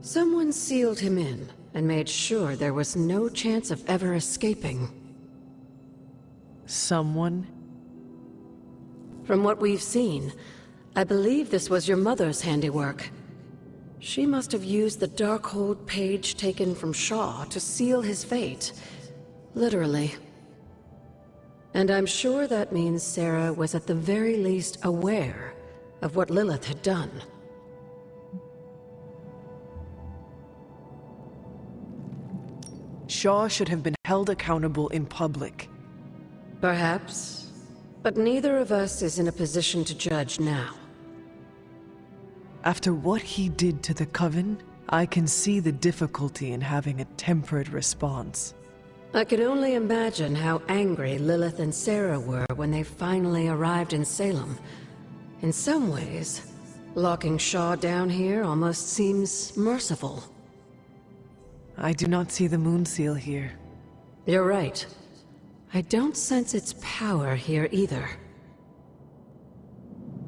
Someone sealed him in and made sure there was no chance of ever escaping. Someone? From what we've seen, I believe this was your mother's handiwork. She must have used the Darkhold page taken from Shaw to seal his fate. Literally. And I'm sure that means Sarah was at the very least aware of what Lilith had done. Shaw should have been held accountable in public. Perhaps. But neither of us is in a position to judge now. After what he did to the Coven, I can see the difficulty in having a tempered response. I can only imagine how angry Lilith and Sarah were when they finally arrived in Salem. In some ways, locking Shaw down here almost seems merciful. I do not see the moon seal here. You're right. I don't sense its power here either.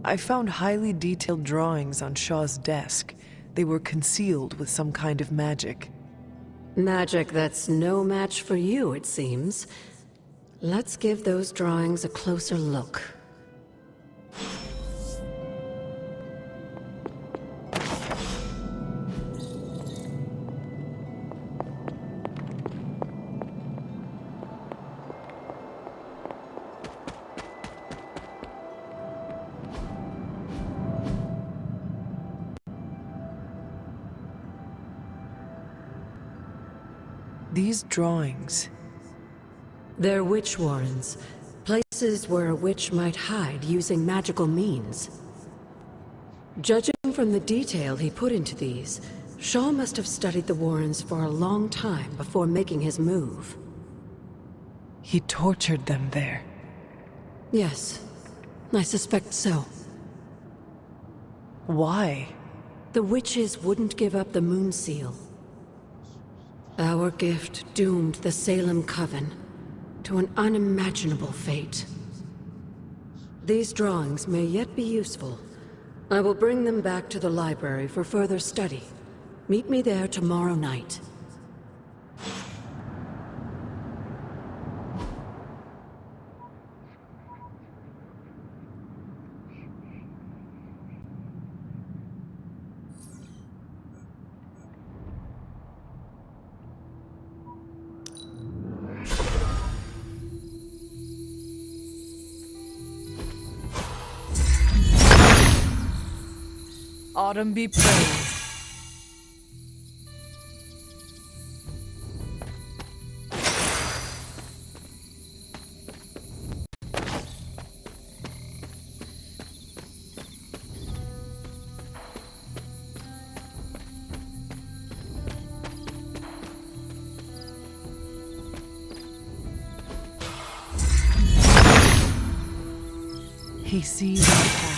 I found highly detailed drawings on Shaw's desk. They were concealed with some kind of magic. Magic that's no match for you, it seems. Let's give those drawings a closer look. These drawings... They're witch warrens, places where a witch might hide using magical means. Judging from the detail he put into these, Shaw must have studied the warrens for a long time before making his move. He tortured them there. Yes, I suspect so. Why? The witches wouldn't give up the moon seal. Our gift doomed the Salem Coven to an unimaginable fate. These drawings may yet be useful. I will bring them back to the library for further study. Meet me there tomorrow night. Autumn be praised. He sees our path.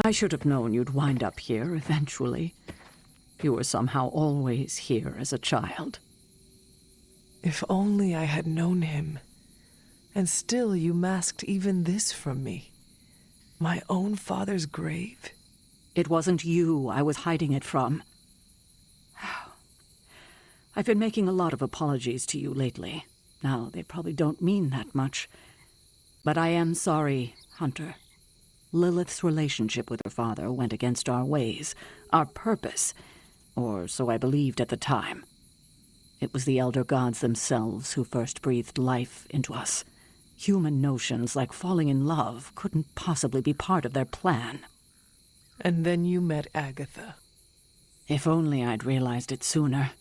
I should have known you'd wind up here eventually. You were somehow always here as a child. If only I had known him. And still you masked even this from me. My own father's grave? It wasn't you I was hiding it from. I've been making a lot of apologies to you lately. Now, they probably don't mean that much. But I am sorry, Hunter. Lilith's relationship with her father went against our ways, our purpose, or so I believed at the time. It was the elder gods themselves who first breathed life into us. Human notions like falling in love couldn't possibly be part of their plan. And then you met Agatha. If only I'd realized it sooner.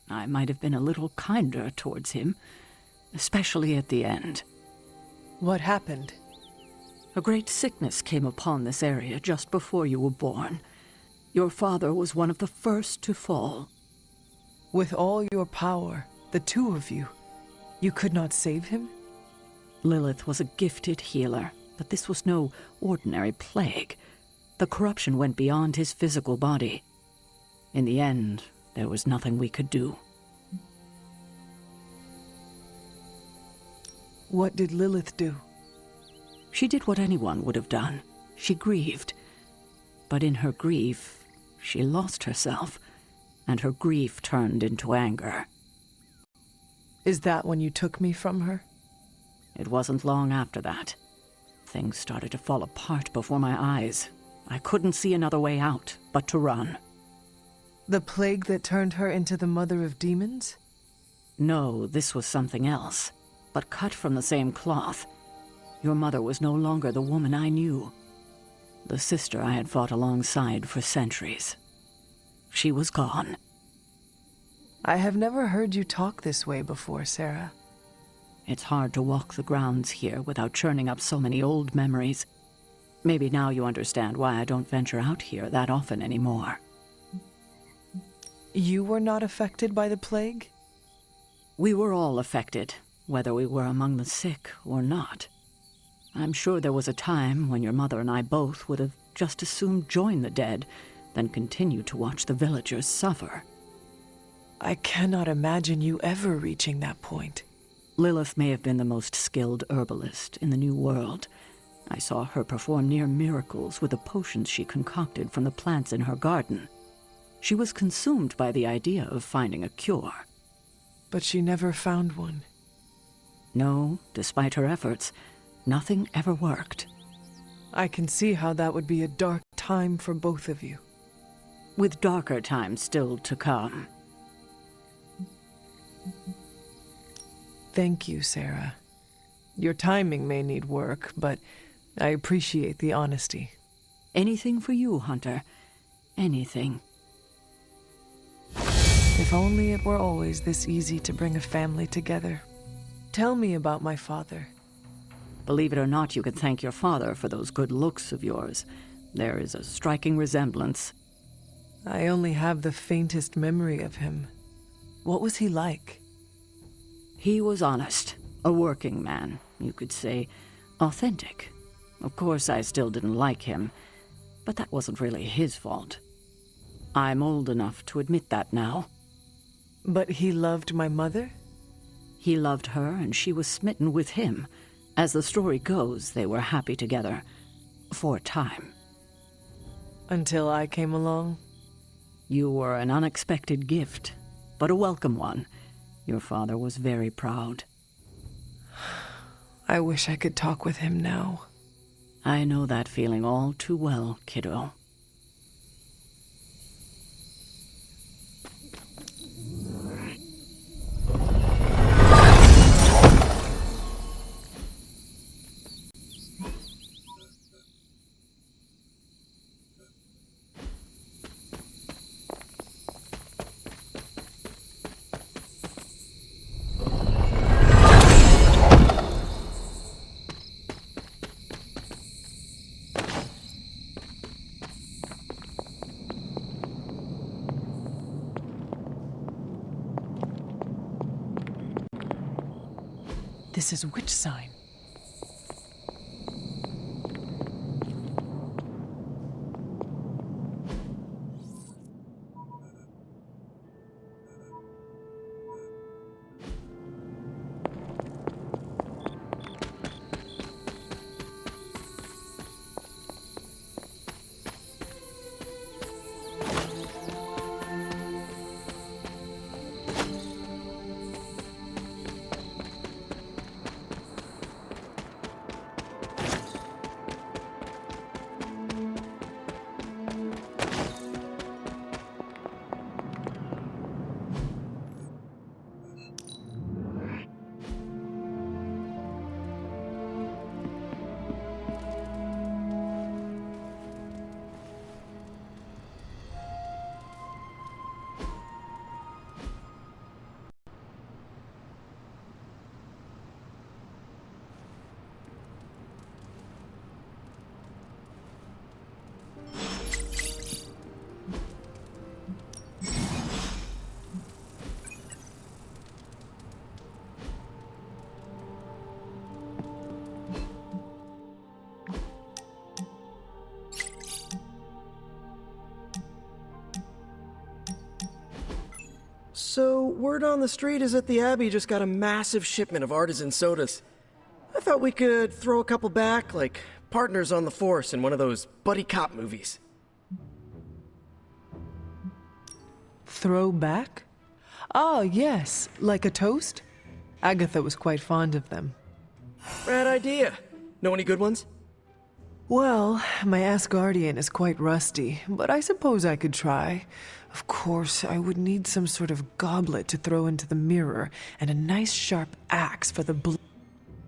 I might have been a little kinder towards him, especially at the end. What happened? A great sickness came upon this area just before you were born. Your father was one of the first to fall. With all your power, the two of you, you could not save him? Lilith was a gifted healer, but this was no ordinary plague. The corruption went beyond his physical body. In the end, there was nothing we could do. What did Lilith do? She did what anyone would have done. She grieved. But in her grief, she lost herself, and her grief turned into anger. Is that when you took me from her? It wasn't long after that. Things started to fall apart before my eyes. I couldn't see another way out but to run. The plague that turned her into the mother of demons? No, this was something else, but cut from the same cloth. Your mother was no longer the woman I knew. The sister I had fought alongside for centuries. She was gone. I have never heard you talk this way before, Sarah. It's hard to walk the grounds here without churning up so many old memories. Maybe now you understand why I don't venture out here that often anymore. You were not affected by the plague? We were all affected, whether we were among the sick or not. I'm sure there was a time when your mother and I both would have just as soon join the dead than continue to watch the villagers suffer. I cannot imagine you ever reaching that point. Lilith may have been the most skilled herbalist in the New World. I saw her perform near miracles with the potions she concocted from the plants in her garden. She was consumed by the idea of finding a cure. But she never found one. No, despite her efforts, nothing ever worked. I can see how that would be a dark time for both of you. With darker times still to come. Thank you, Sarah. Your timing may need work, but I appreciate the honesty. Anything for you, Hunter. Anything. If only it were always this easy to bring a family together. Tell me about my father. Believe it or not, you can thank your father for those good looks of yours. There is a striking resemblance. I only have the faintest memory of him. What was he like? He was honest. A working man, you could say. Authentic. Of course, I still didn't like him, but that wasn't really his fault. I'm old enough to admit that now. But he loved my mother? He loved her, and she was smitten with him. As the story goes, they were happy together. For a time. Until I came along? You were an unexpected gift, but a welcome one. Your father was very proud. I wish I could talk with him now. I know that feeling all too well, kiddo. This is which sign? So, word on the street is that the Abbey just got a massive shipment of artisan sodas. I thought we could throw a couple back, like partners on the force in one of those buddy cop movies. Throw back? Ah, yes, like a toast? Agatha was quite fond of them. Rad idea. Know any good ones? Well, my Asgardian is quite rusty, but I suppose I could try. Of course, I would need some sort of goblet to throw into the mirror, and a nice sharp axe for the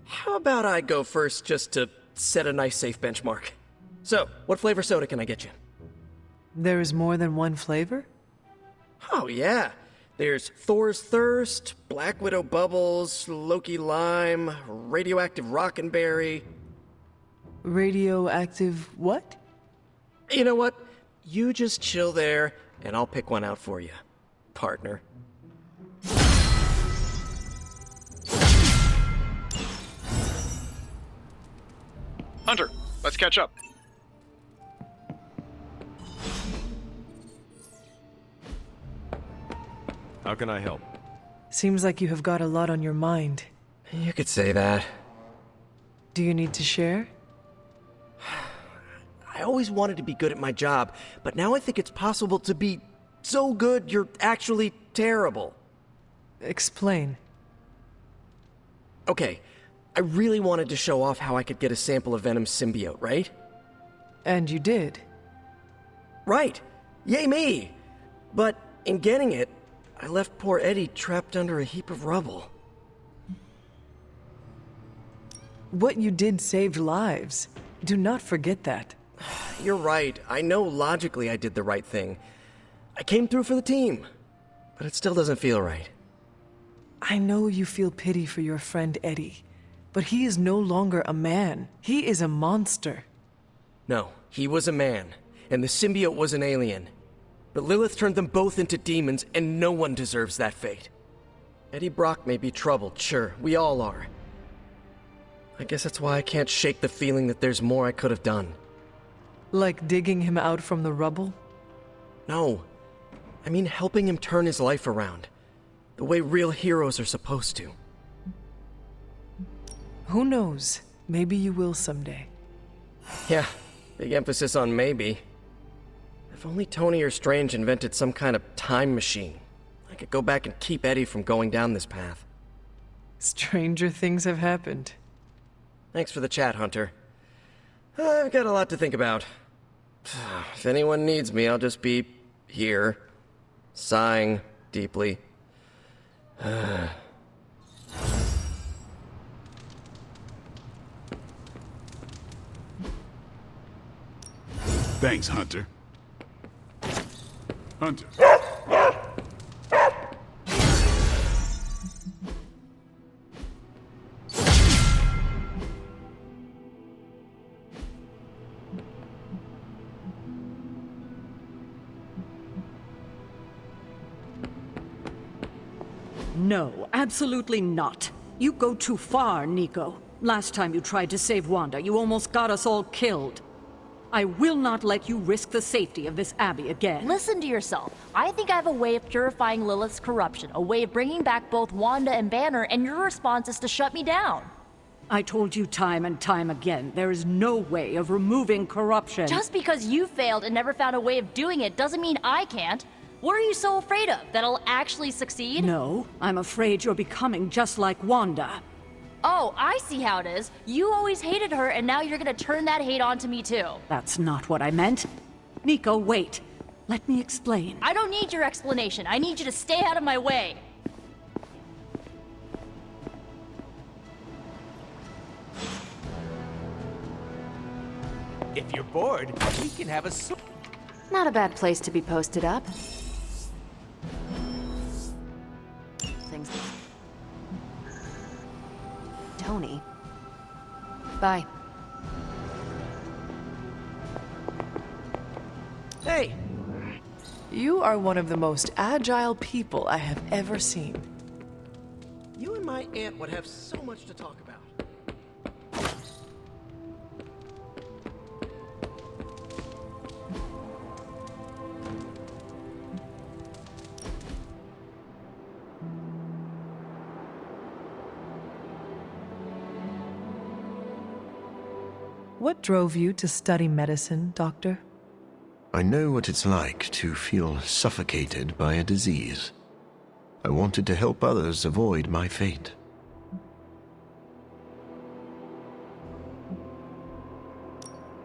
How about I go first just to set a nice safe benchmark? So, what flavor soda can I get you? There is more than one flavor? Oh yeah. There's Thor's Thirst, Black Widow Bubbles, Loki Lime, Radioactive Rockenberry. Radioactive what? You know what? You just chill there, and I'll pick one out for you, partner. Hunter, let's catch up. How can I help? Seems like you have got a lot on your mind. You could say that. Do you need to share? I always wanted to be good at my job, but now I think it's possible to be so good you're actually terrible. Explain. Okay, I really wanted to show off how I could get a sample of Venom's symbiote, right? And you did. Right! Yay me! But in getting it, I left poor Eddie trapped under a heap of rubble. What you did saved lives. Do not forget that. You're right. I know logically I did the right thing. I came through for the team, but it still doesn't feel right. I know you feel pity for your friend Eddie, but he is no longer a man. He is a monster. No, he was a man, and the symbiote was an alien. But Lilith turned them both into demons, and no one deserves that fate. Eddie Brock may be troubled, sure, we all are. I guess that's why I can't shake the feeling that there's more I could have done. Like digging him out from the rubble? No. I mean helping him turn his life around. The way real heroes are supposed to. Who knows? Maybe you will someday. Yeah, big emphasis on maybe. If only Tony or Strange invented some kind of time machine, I could go back and keep Eddie from going down this path. Stranger things have happened. Thanks for the chat, Hunter. I've got a lot to think about. If anyone needs me, I'll just be here, sighing deeply. Thanks, Hunter. Hunter. No, absolutely not. You go too far, Nico. Last time you tried to save Wanda, you almost got us all killed. I will not let you risk the safety of this Abbey again. Listen to yourself. I think I have a way of purifying Lilith's corruption, a way of bringing back both Wanda and Banner, and your response is to shut me down. I told you time and time again, there is no way of removing corruption. Just because you failed and never found a way of doing it doesn't mean I can't. What are you so afraid of? That I'll actually succeed? No, I'm afraid you're becoming just like Wanda. Oh, I see how it is. You always hated her, and now you're gonna turn that hate onto me too. That's not what I meant. Nico, wait. Let me explain. I don't need your explanation. I need you to stay out of my way. If you're bored, we can have a Not a bad place to be posted up. Things. Tony. Bye. Hey! You are one of the most agile people I have ever seen. You and my aunt would have so much to talk about. What drove you to study medicine, Doctor? I know what it's like to feel suffocated by a disease. I wanted to help others avoid my fate.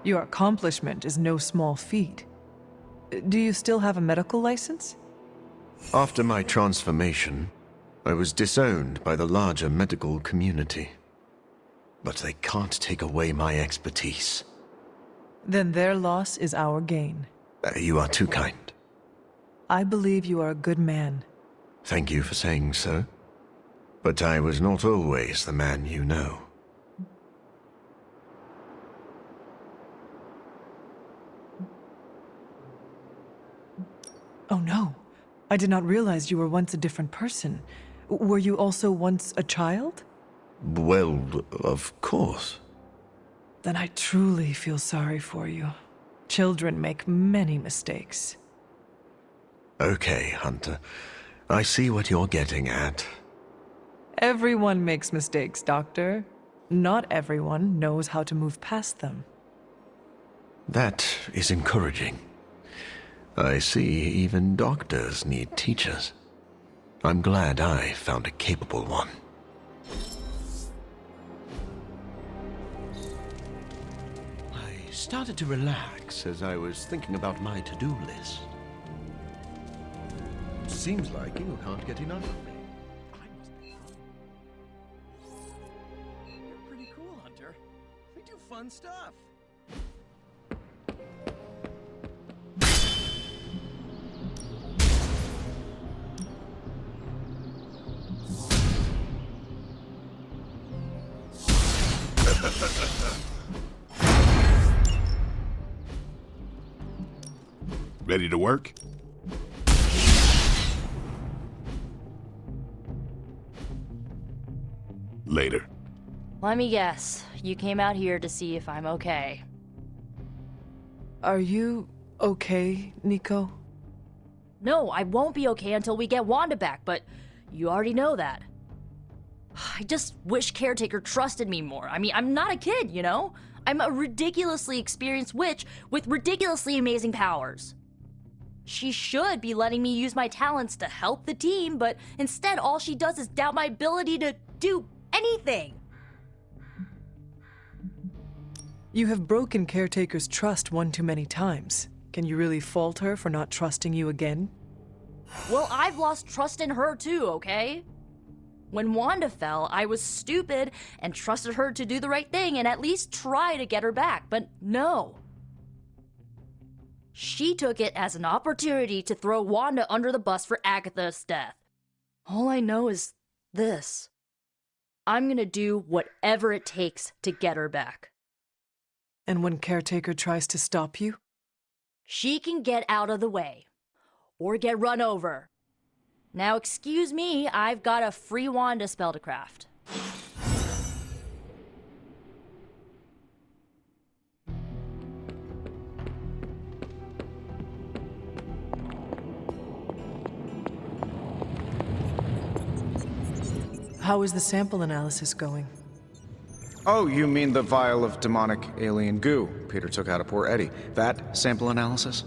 Your accomplishment is no small feat. Do you still have a medical license? After my transformation, I was disowned by the larger medical community. But they can't take away my expertise. Then their loss is our gain. You are too kind. I believe you are a good man. Thank you for saying so. But I was not always the man you know. Oh no, I did not realize you were once a different person. Were you also once a child? Well, of course. Then I truly feel sorry for you. Children make many mistakes. Okay, Hunter. I see what you're getting at. Everyone makes mistakes, Doctor. Not everyone knows how to move past them. That is encouraging. I see even doctors need teachers. I'm glad I found a capable one. I started to relax as I was thinking about my to-do list. Seems like you can't get enough of me. I must be fun. You're pretty cool, Hunter. We do fun stuff. Ready to work? Later. Let me guess. You came out here to see if I'm okay. Are you okay, Nico? No, I won't be okay until we get Wanda back, but you already know that. I just wish Caretaker trusted me more. I mean, I'm not a kid, you know? I'm a ridiculously experienced witch with ridiculously amazing powers. She should be letting me use my talents to help the team, but instead all she does is doubt my ability to do anything. You have broken Caretaker's trust one too many times. Can you really fault her for not trusting you again? Well, I've lost trust in her too, okay? When Wanda fell, I was stupid and trusted her to do the right thing and at least try to get her back, but no. She took it as an opportunity to throw Wanda under the bus for Agatha's death. All I know is this. I'm gonna do whatever it takes to get her back. And when Caretaker tries to stop you? She can get out of the way. Or get run over. Now excuse me, I've got a free Wanda spell to craft. How is the sample analysis going? Oh, you mean the vial of demonic alien goo Peter took out of poor Eddie. That sample analysis?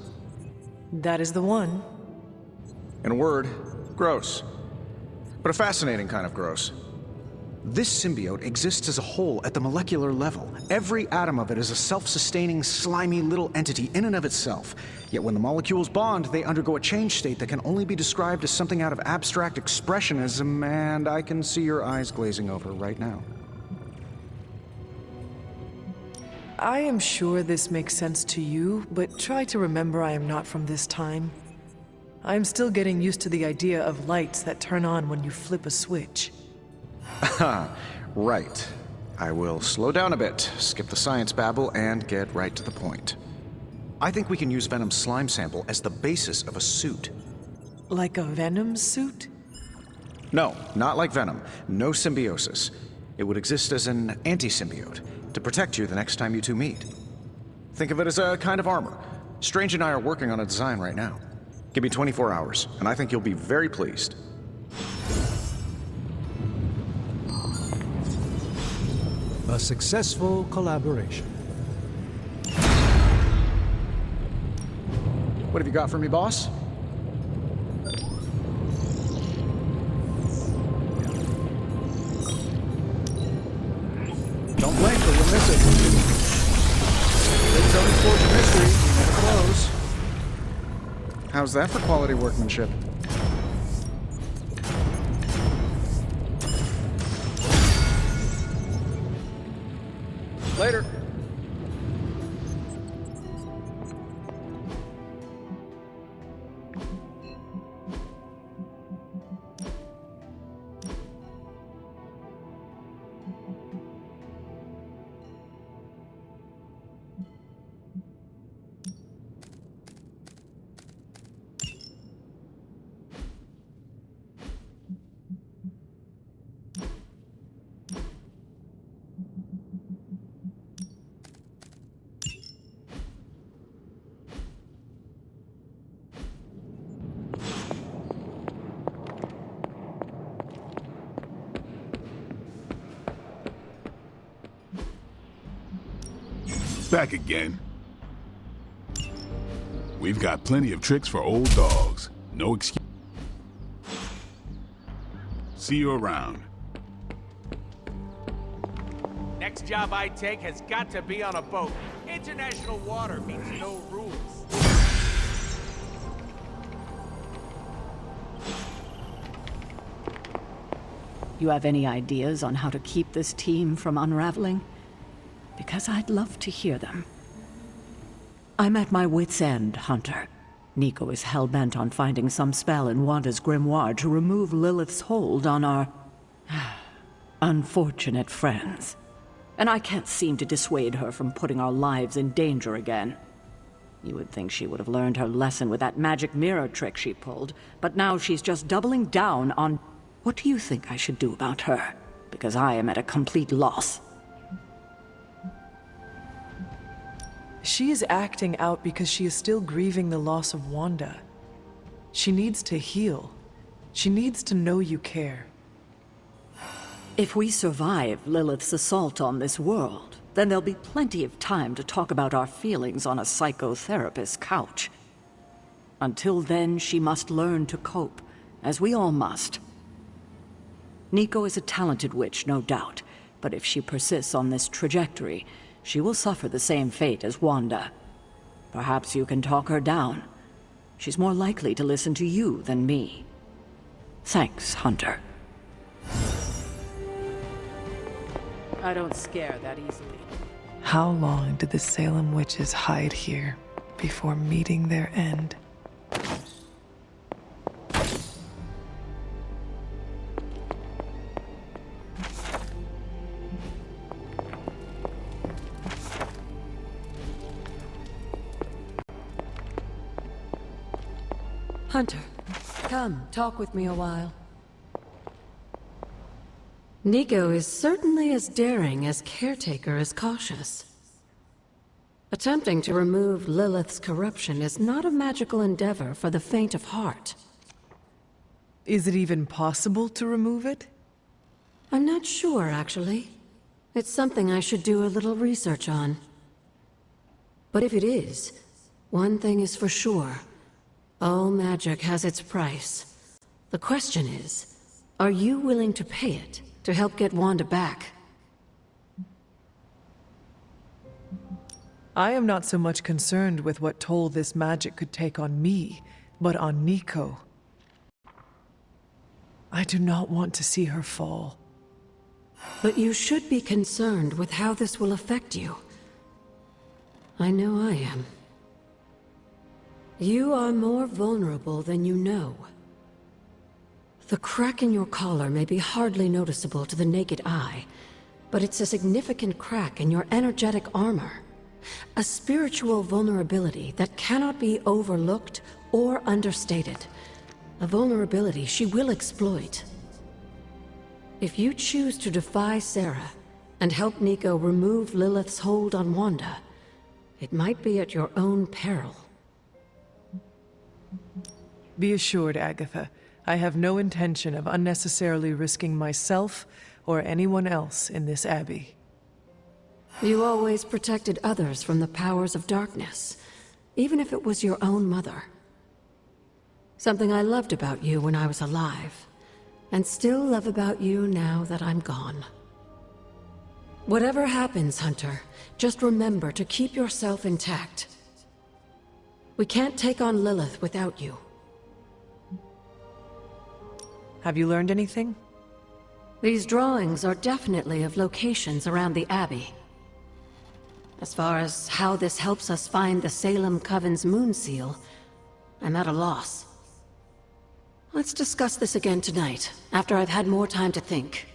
That is the one. In a word, gross. But a fascinating kind of gross. This symbiote exists as a whole at the molecular level. Every atom of it is a self-sustaining, slimy little entity in and of itself. Yet when the molecules bond, they undergo a change state that can only be described as something out of abstract expressionism, and I can see your eyes glazing over right now. I am sure this makes sense to you, but try to remember I am not from this time. I am still getting used to the idea of lights that turn on when you flip a switch. Right. I will slow down a bit, skip the science babble, and get right to the point. I think we can use Venom's slime sample as the basis of a suit. Like a Venom suit? No, not like Venom. No symbiosis. It would exist as an anti-symbiote, to protect you the next time you two meet. Think of it as a kind of armor. Strange and I are working on a design right now. Give me 24 hours, and I think you'll be very pleased. A successful collaboration. What have you got for me, boss? Don't blink or you'll miss it. It's only forged mystery, never close. How's that for quality workmanship? Later. Back again. We've got plenty of tricks for old dogs. No excuse. See you around. Next job I take has got to be on a boat. International water means no rules. You have any ideas on how to keep this team from unraveling? Because I'd love to hear them. I'm at my wit's end, Hunter. Nico is hell-bent on finding some spell in Wanda's grimoire to remove Lilith's hold on our unfortunate friends. And I can't seem to dissuade her from putting our lives in danger again. You would think she would have learned her lesson with that magic mirror trick she pulled, but now she's just doubling down on... What do you think I should do about her? Because I am at a complete loss. She is acting out because she is still grieving the loss of Wanda. She needs to heal. She needs to know you care. If we survive Lilith's assault on this world, then there'll be plenty of time to talk about our feelings on a psychotherapist's couch. Until then, she must learn to cope, as we all must. Nico is a talented witch, no doubt, but if she persists on this trajectory, she will suffer the same fate as Wanda. Perhaps you can talk her down. She's more likely to listen to you than me. Thanks, Hunter. I don't scare that easily. How long did the Salem witches hide here before meeting their end? Hunter, come, talk with me a while. Nico is certainly as daring as Caretaker is cautious. Attempting to remove Lilith's corruption is not a magical endeavor for the faint of heart. Is it even possible to remove it? I'm not sure, actually. It's something I should do a little research on. But if it is, one thing is for sure. All magic has its price. The question is, are you willing to pay it to help get Wanda back? I am not so much concerned with what toll this magic could take on me, but on Nico. I do not want to see her fall. But you should be concerned with how this will affect you. I know I am. You are more vulnerable than you know. The crack in your collar may be hardly noticeable to the naked eye, but it's a significant crack in your energetic armor. A spiritual vulnerability that cannot be overlooked or understated. A vulnerability she will exploit. If you choose to defy Sarah and help Nico remove Lilith's hold on Wanda, it might be at your own peril. Be assured, Agatha, I have no intention of unnecessarily risking myself or anyone else in this abbey. You always protected others from the powers of darkness. even if it was your own mother. Something I loved about you when I was alive, and still love about you now that I'm gone. Whatever happens, Hunter, just remember to keep yourself intact. We can't take on Lilith without you. Have you learned anything? These drawings are definitely of locations around the Abbey. As far as how this helps us find the Salem Coven's moon seal, I'm at a loss. Let's discuss this again tonight, after I've had more time to think.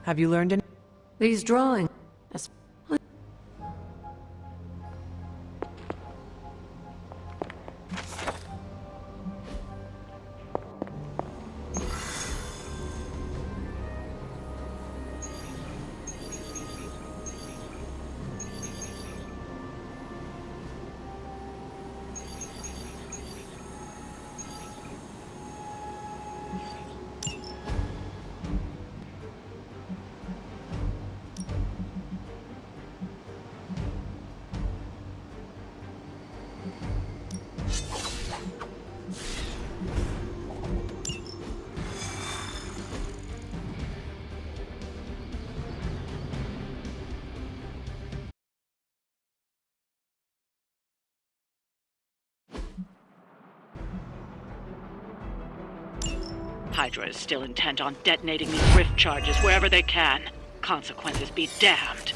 Have you learned any? These drawings... Hydra is still intent on detonating these rift charges wherever they can. Consequences be damned.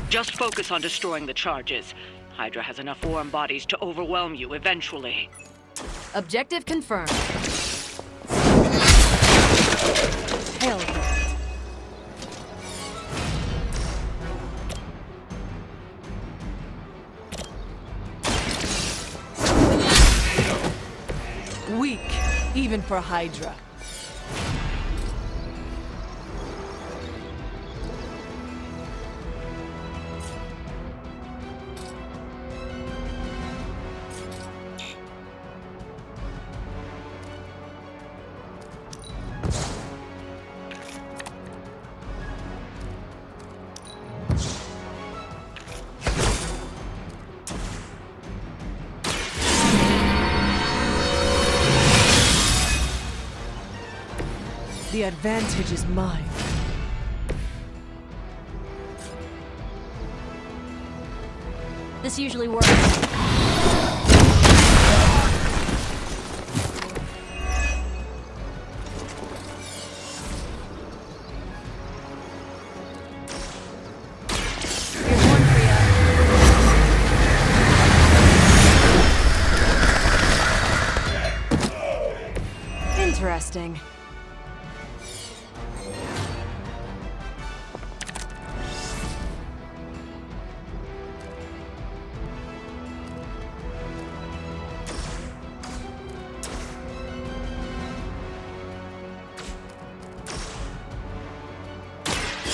Just focus on destroying the charges. Hydra has enough warm bodies to overwhelm you eventually. Objective confirmed. Hell yeah. Weak, even for Hydra. The advantage is mine. This usually works. Interesting.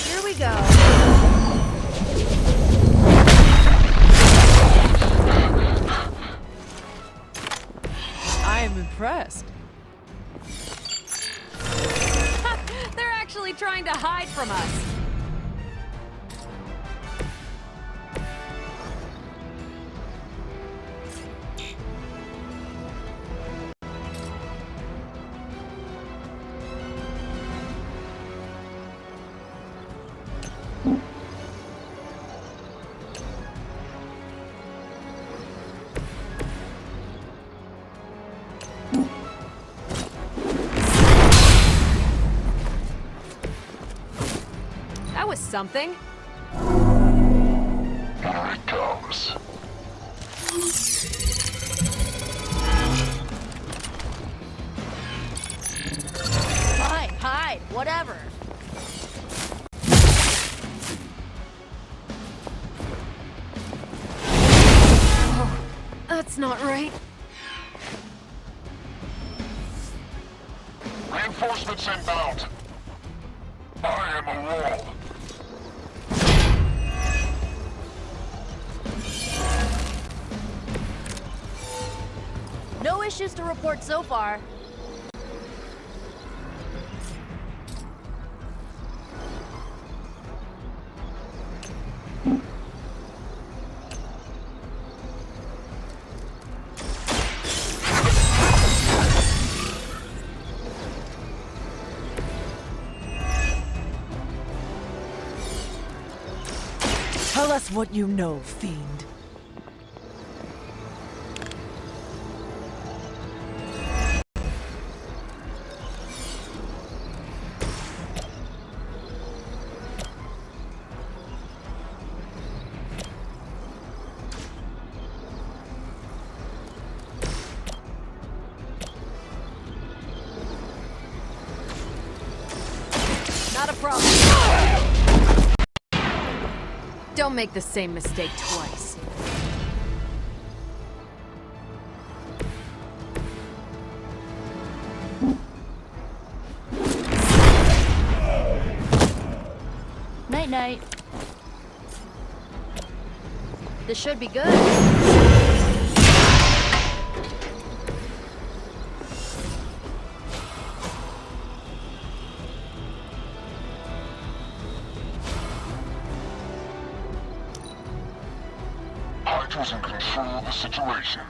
Here we go. I am impressed. They're actually trying to hide from us. That was something. Here it comes. Fine, hide, whatever. Oh, that's not right. Reinforcements inbound. I am a wall. No issues to report so far. Tell us what you know, fiend. Not a problem. Don't make the same mistake twice. Night-night. This should be good. Hydra's in control of the situation.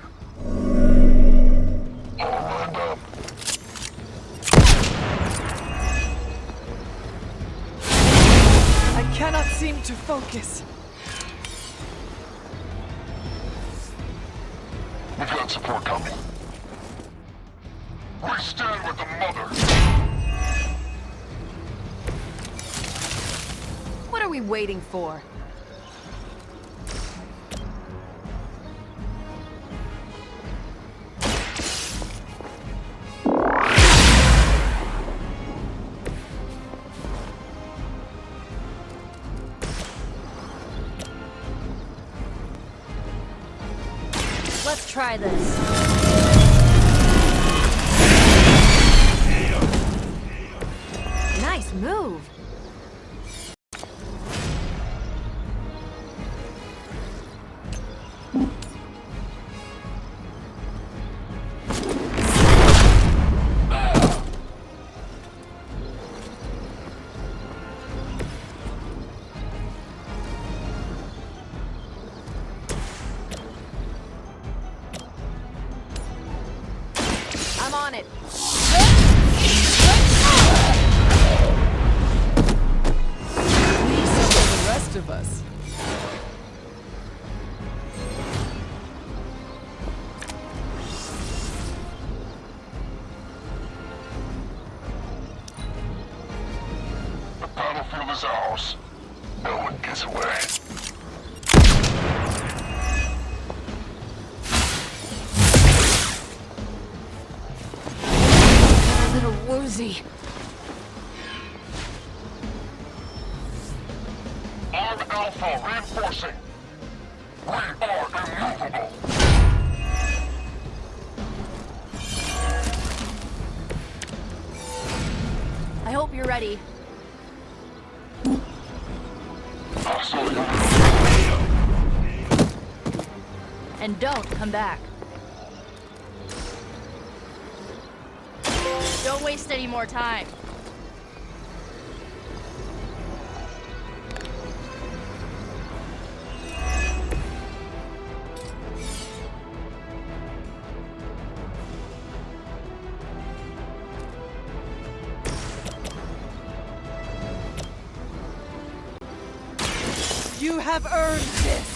All lined up. I cannot seem to focus. We've got support coming. We stand with the mother. What are we waiting for? Let's try this. Nice move. I'm on it. Leave some for the rest of us. The battlefield is ours. No one gets away. A little woozy. Arm Alpha reinforcing. We are immovable. I hope you're ready. And don't come back. Don't waste any more time. You have earned this.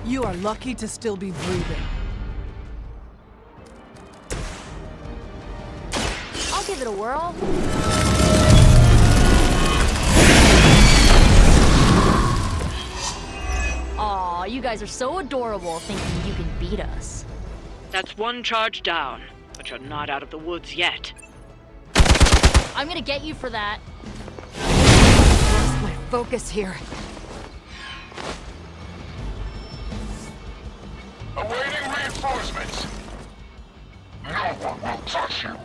You are lucky to still be breathing. I'll give it a whirl. Aw, you guys are so adorable thinking you can beat us. That's one charge down, but you're not out of the woods yet. I'm gonna get you for that. Lost my focus here. Awaiting reinforcements. No one will touch you.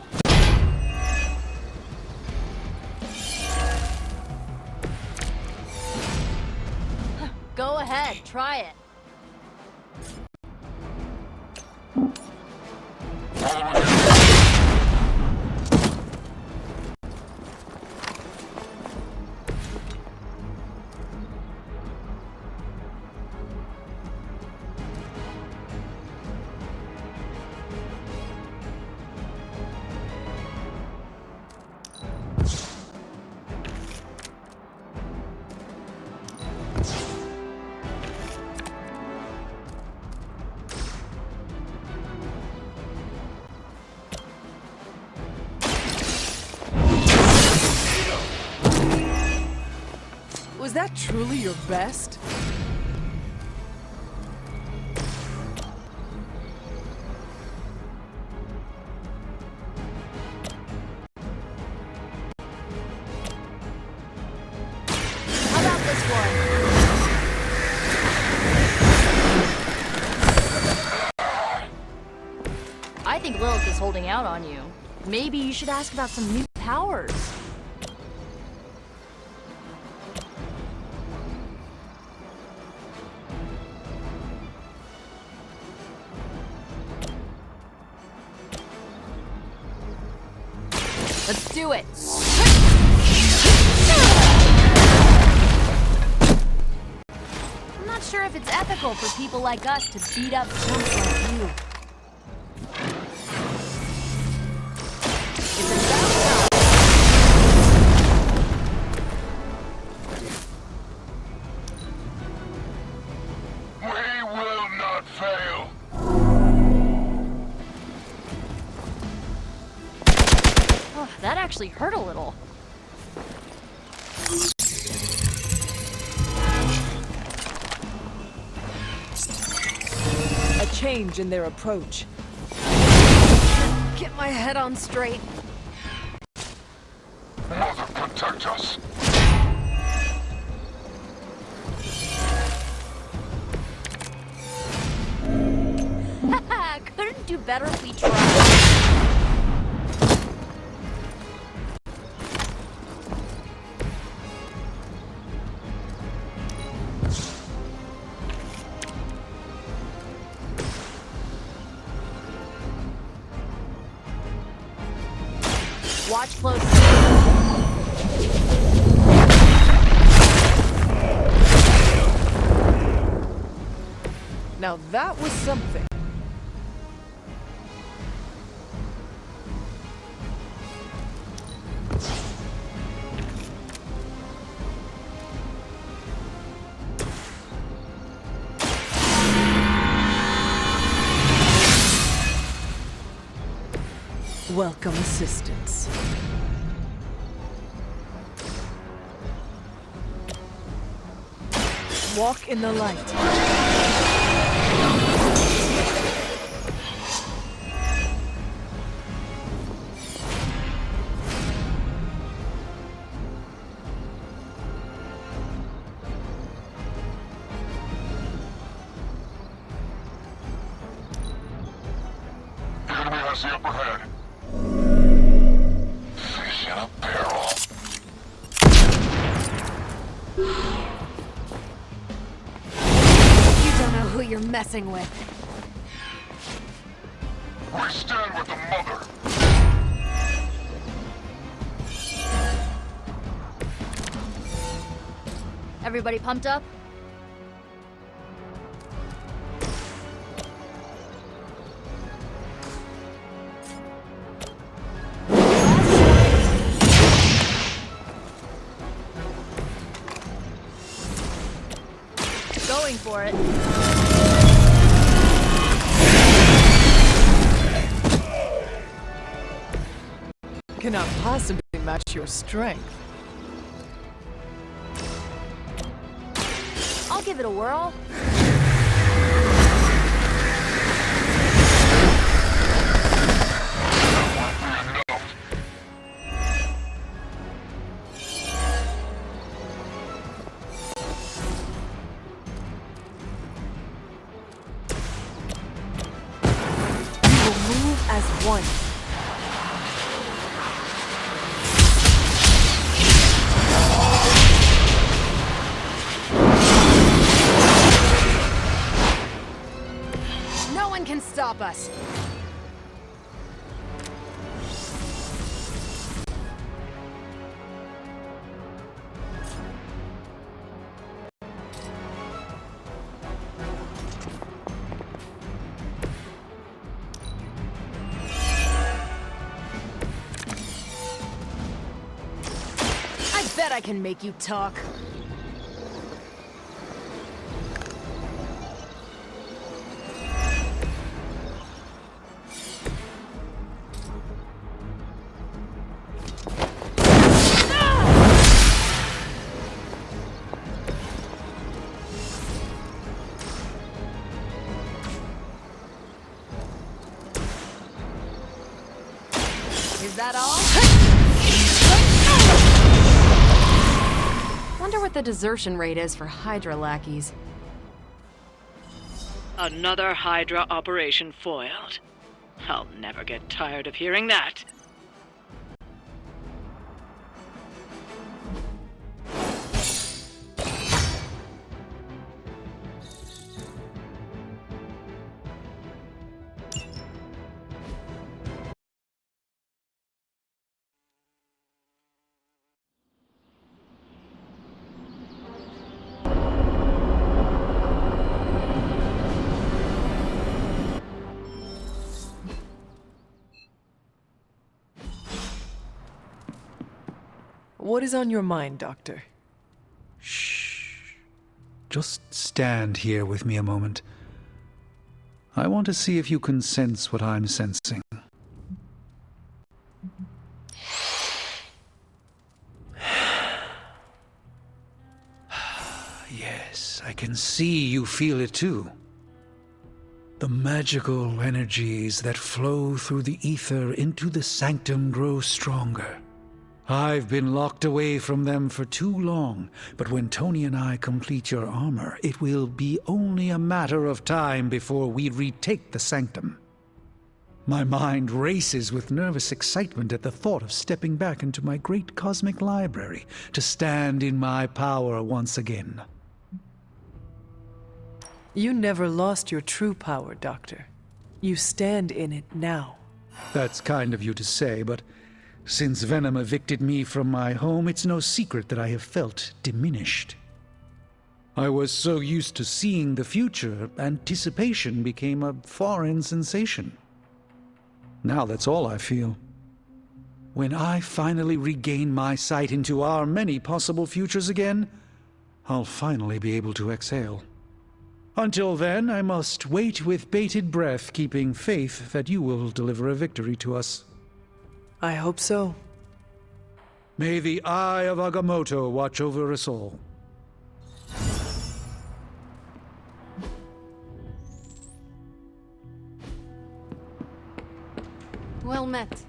Go ahead, try it. Was that truly your best? How about this one? I think Lilith is holding out on you. Maybe you should ask about some new powers. Let's do it! I'm not sure if it's ethical for people like us to beat up chumps like you. It's about time. We will not fail. Oh, that actually hurt a little. A change in their approach. Get my head on straight. Mother, protect us. Couldn't do better if we tried. Watch closely. Now that was something. Welcome assistance. Walk in the light. The enemy has the upper hand. Fish in a barrel. You don't know who you're messing with. We stand with the mother. Everybody pumped up? Going for it. Cannot possibly match your strength. I'll give it a whirl. We will move as one. No one can stop us. I bet I can make you talk. that all? Wonder what the desertion rate is for Hydra lackeys. Another Hydra operation foiled. I'll never get tired of hearing that. What is on your mind, Doctor? Shh. Just stand here with me a moment. I want to see if you can sense what I'm sensing. Yes, I can see you feel it too. The magical energies that flow through the ether into the sanctum grow stronger. I've been locked away from them for too long, but when Tony and I complete your armor, it will be only a matter of time before we retake the sanctum. My mind races with nervous excitement at the thought of stepping back into my great cosmic library to stand in my power once again. You never lost your true power, Doctor. You stand in it now. That's kind of you to say, but since Venom evicted me from my home, it's no secret that I have felt diminished. I was so used to seeing the future, anticipation became a foreign sensation. Now that's all I feel. When I finally regain my sight into our many possible futures again, I'll finally be able to exhale. Until then, I must wait with bated breath, keeping faith that you will deliver a victory to us. I hope so. May the eye of Agamotto watch over us all. Well met.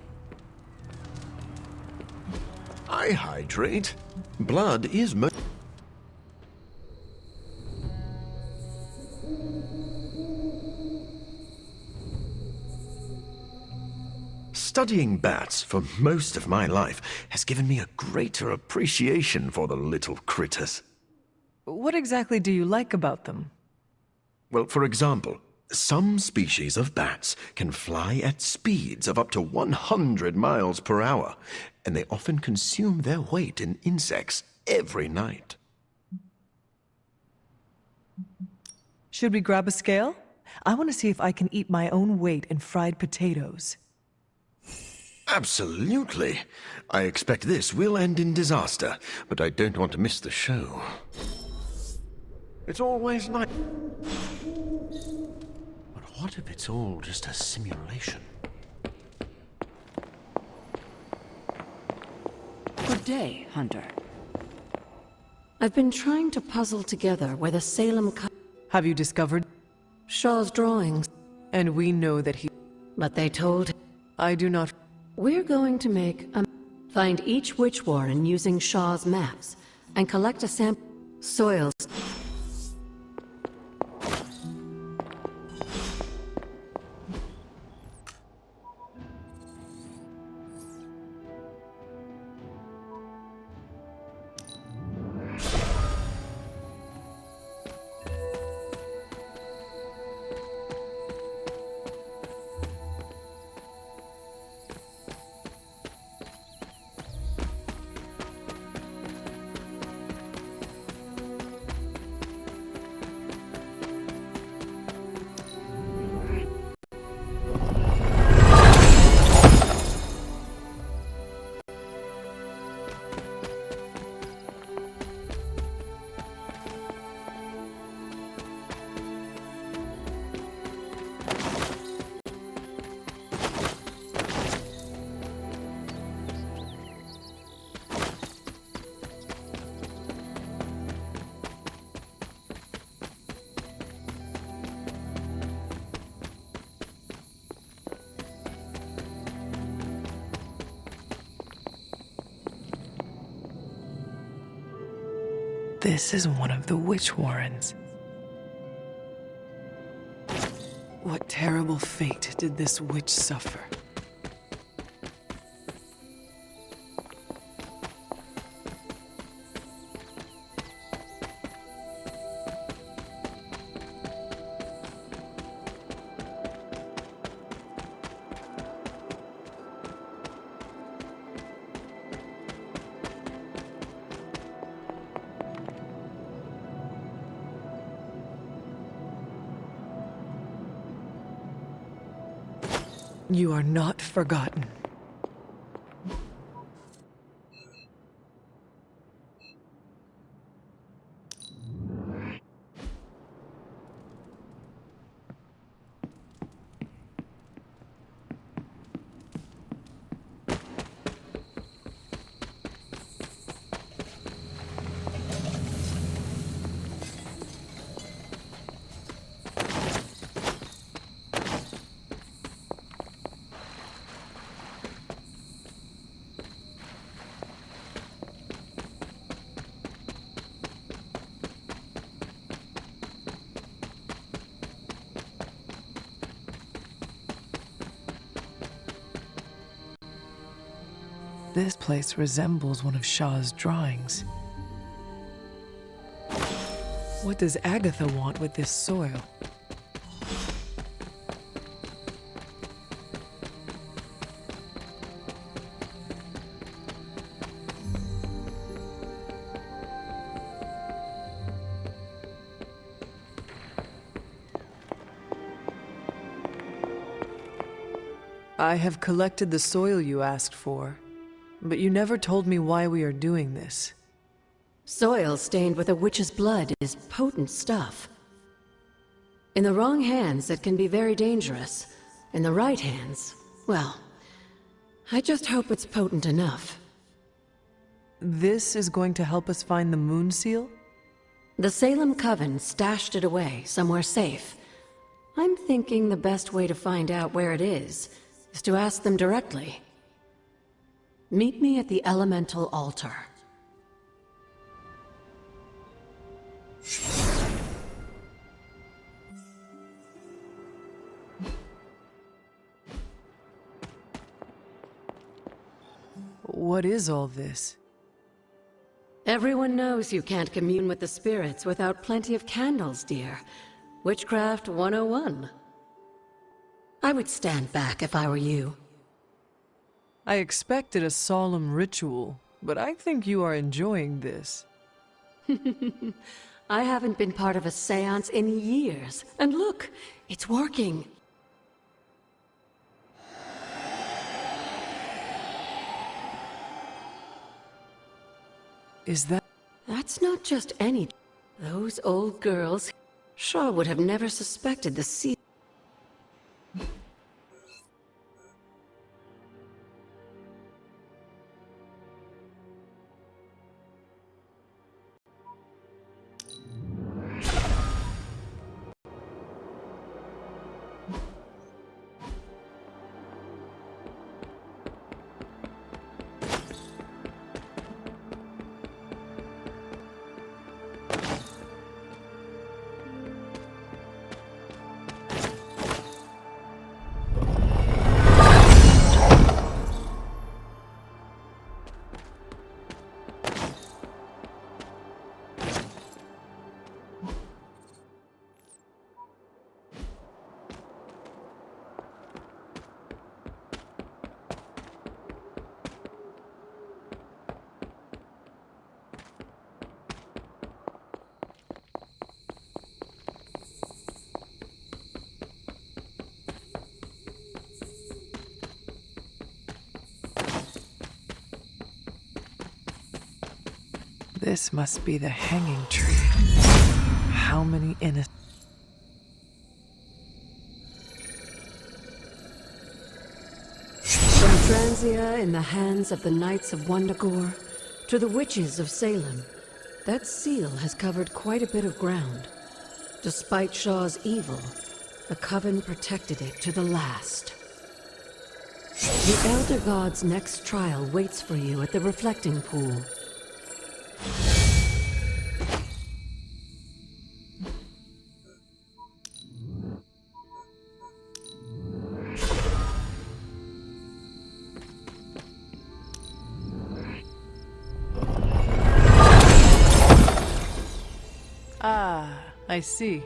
I hydrate. Blood is Studying bats for most of my life has given me a greater appreciation for the little critters. What exactly do you like about them? Well, for example, some species of bats can fly at speeds of up to 100 miles per hour, and they often consume their weight in insects every night. Should we grab a scale? I want to see if I can eat my own weight in fried potatoes. Absolutely. I expect this will end in disaster, but I don't want to miss the show. It's always nice. But what if it's all just a simulation? Good day, Hunter. I've been trying to puzzle together where the Salem... Have you discovered Shaw's drawings? And we know that he... But they told... I do not... We're going to make a... Find each witch warren using Shaw's maps, and collect a sample... Soils... This is one of the witch warrens. What terrible fate did this witch suffer? You are not forgotten. This place resembles one of Shaw's drawings. What does Agatha want with this soil? I have collected the soil you asked for. But you never told me why we are doing this. Soil stained with a witch's blood is potent stuff. In the wrong hands, it can be very dangerous. In the right hands, well, I just hope it's potent enough. This is going to help us find the moon seal? The Salem Coven stashed it away, somewhere safe. I'm thinking the best way to find out where it is to ask them directly. Meet me at the elemental altar. What is all this? Everyone knows you can't commune with the spirits without plenty of candles, dear. Witchcraft 101. I would stand back if I were you. I expected a solemn ritual, but I think you are enjoying this. I haven't been part of a seance in years, and look, it's working. Is that... That's not just any... Those old girls... Shaw would have never suspected the sea... This must be the hanging tree. How many innocent... From Transia in the hands of the Knights of Wundagore to the witches of Salem, that seal has covered quite a bit of ground. Despite Shaw's evil, the Coven protected it to the last. The Elder God's next trial waits for you at the reflecting pool. I see.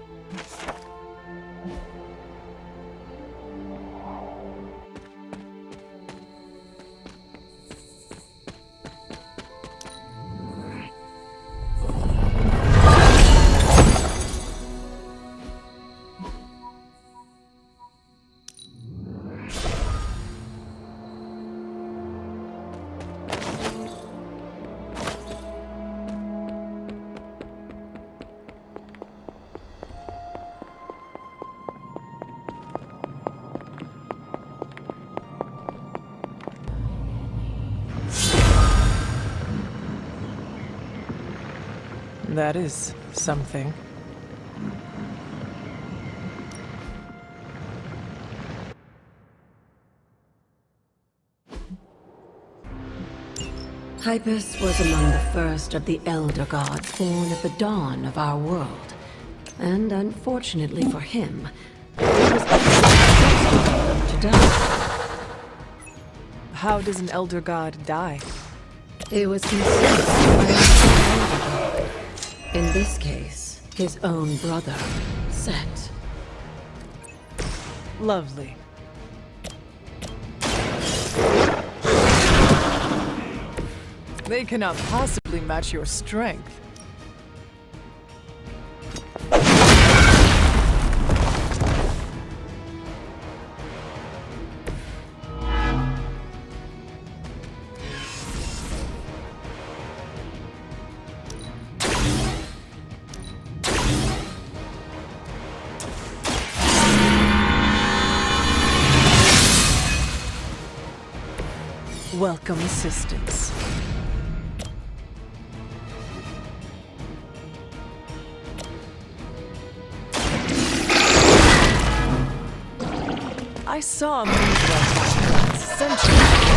That is something. Hypus was among the first of the Elder Gods born at the dawn of our world. And unfortunately for him, he was the first to die. How does an Elder God die? It was considered by an Elder God. In this case, his own brother, Set. Lovely. They cannot possibly match your strength. Welcome assistance. I saw a move like that once, centuries.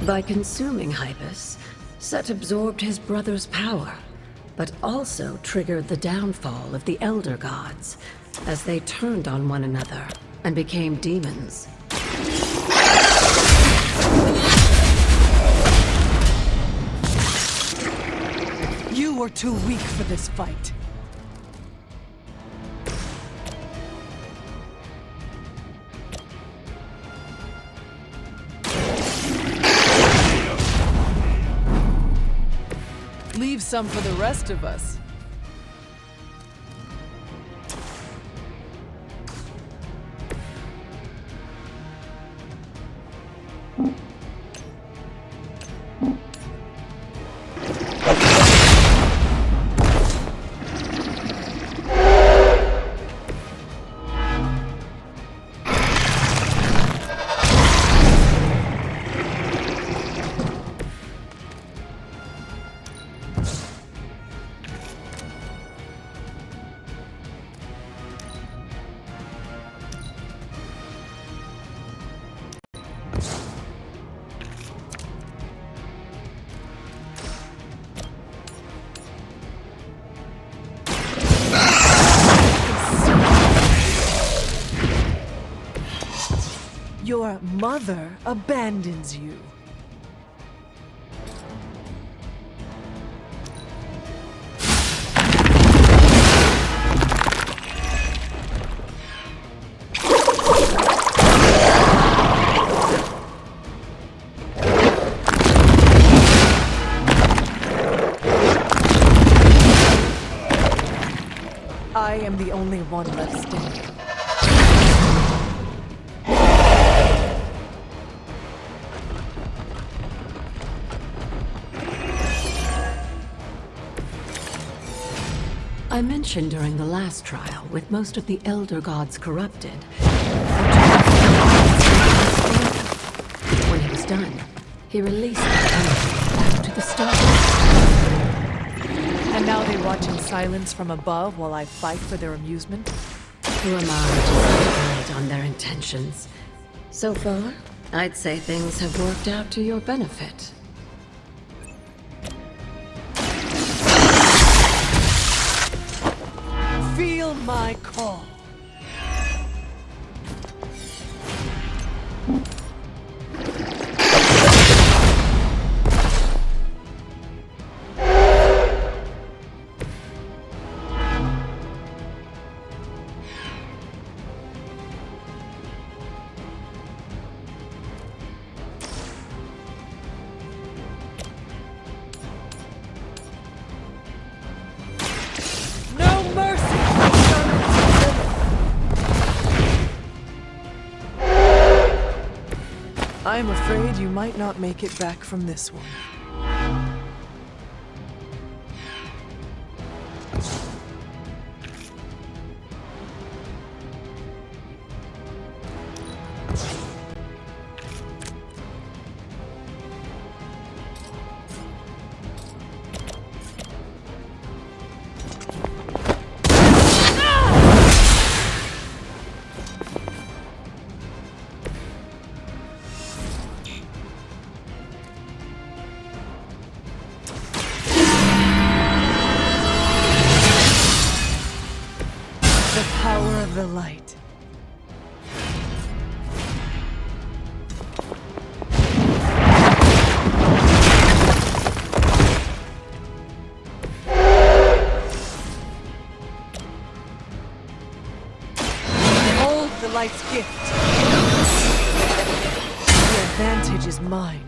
By consuming Hypus, Set absorbed his brother's power, but also triggered the downfall of the Elder Gods, as they turned on one another and became demons. You are too weak for this fight. Leave some for the rest of us. Your mother abandons you. I am the only one left standing. I mentioned during the last trial, with most of the Elder Gods corrupted, when he was done, he released the energy back to the stars. And now they watch in silence from above while I fight for their amusement? Who am I to speculate on their intentions? So far, I'd say things have worked out to your benefit. Feel my call. I'm afraid you might not make it back from this one. The light. Hold the light's gift. The advantage is mine.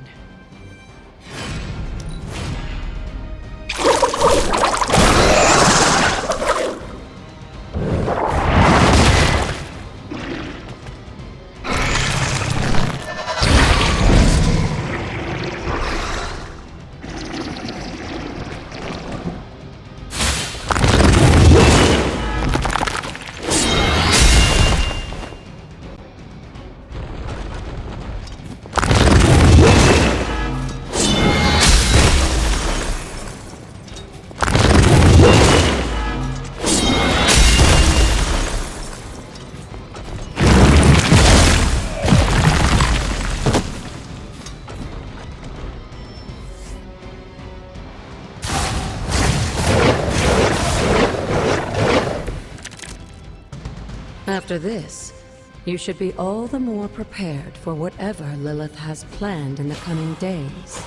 After this, you should be all the more prepared for whatever Lilith has planned in the coming days.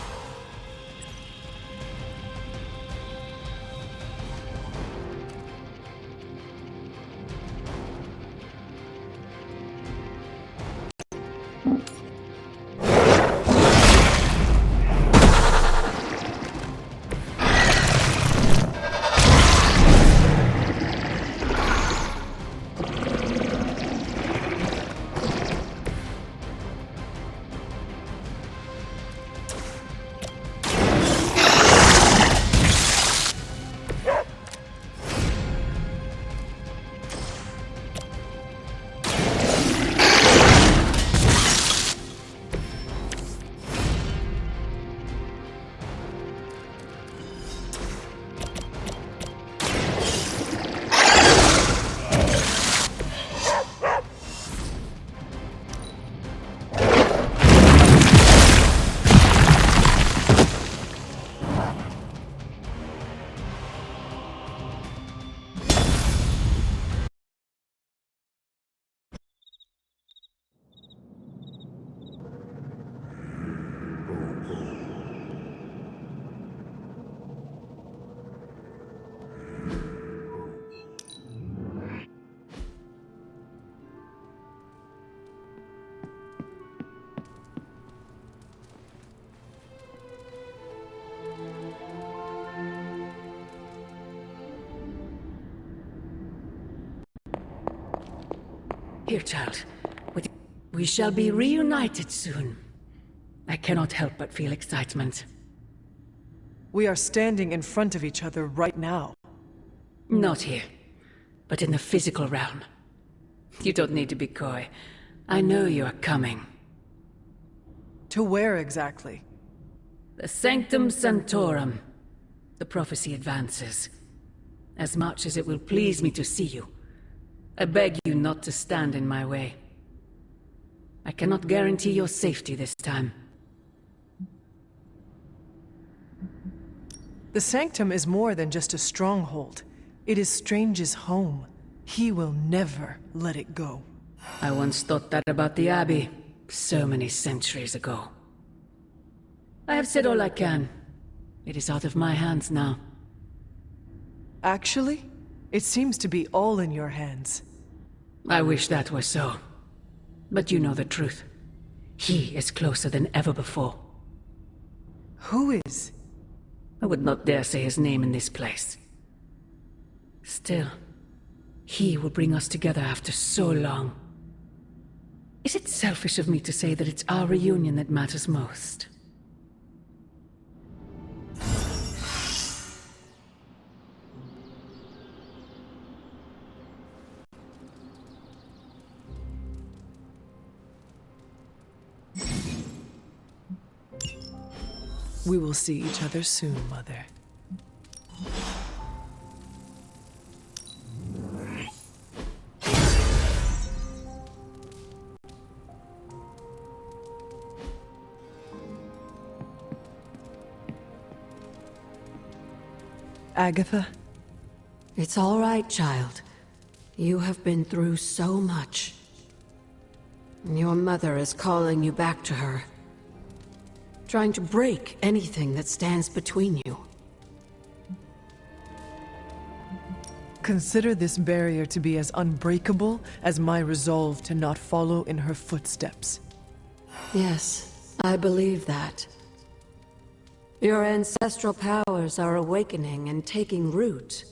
Here, child. We shall be reunited soon. I cannot help but feel excitement. We are standing in front of each other right now. Not here, but in the physical realm. You don't need to be coy. I know you are coming. To where exactly? The Sanctum Sanctorum. The prophecy advances. As much as it will please me to see you, I beg you not to stand in my way. I cannot guarantee your safety this time. The Sanctum is more than just a stronghold. It is Strange's home. He will never let it go. I once thought that about the Abbey, so many centuries ago. I have said all I can. It is out of my hands now. Actually, it seems to be all in your hands. I wish that were so. But you know the truth. He is closer than ever before. Who is? I would not dare say his name in this place. Still, he will bring us together after so long. Is it selfish of me to say that it's our reunion that matters most? We will see each other soon, Mother. Agatha? It's all right, child. You have been through so much. Your mother is calling you back to her. Trying to break anything that stands between you. Consider this barrier to be as unbreakable as my resolve to not follow in her footsteps. Yes, I believe that. Your ancestral powers are awakening and taking root.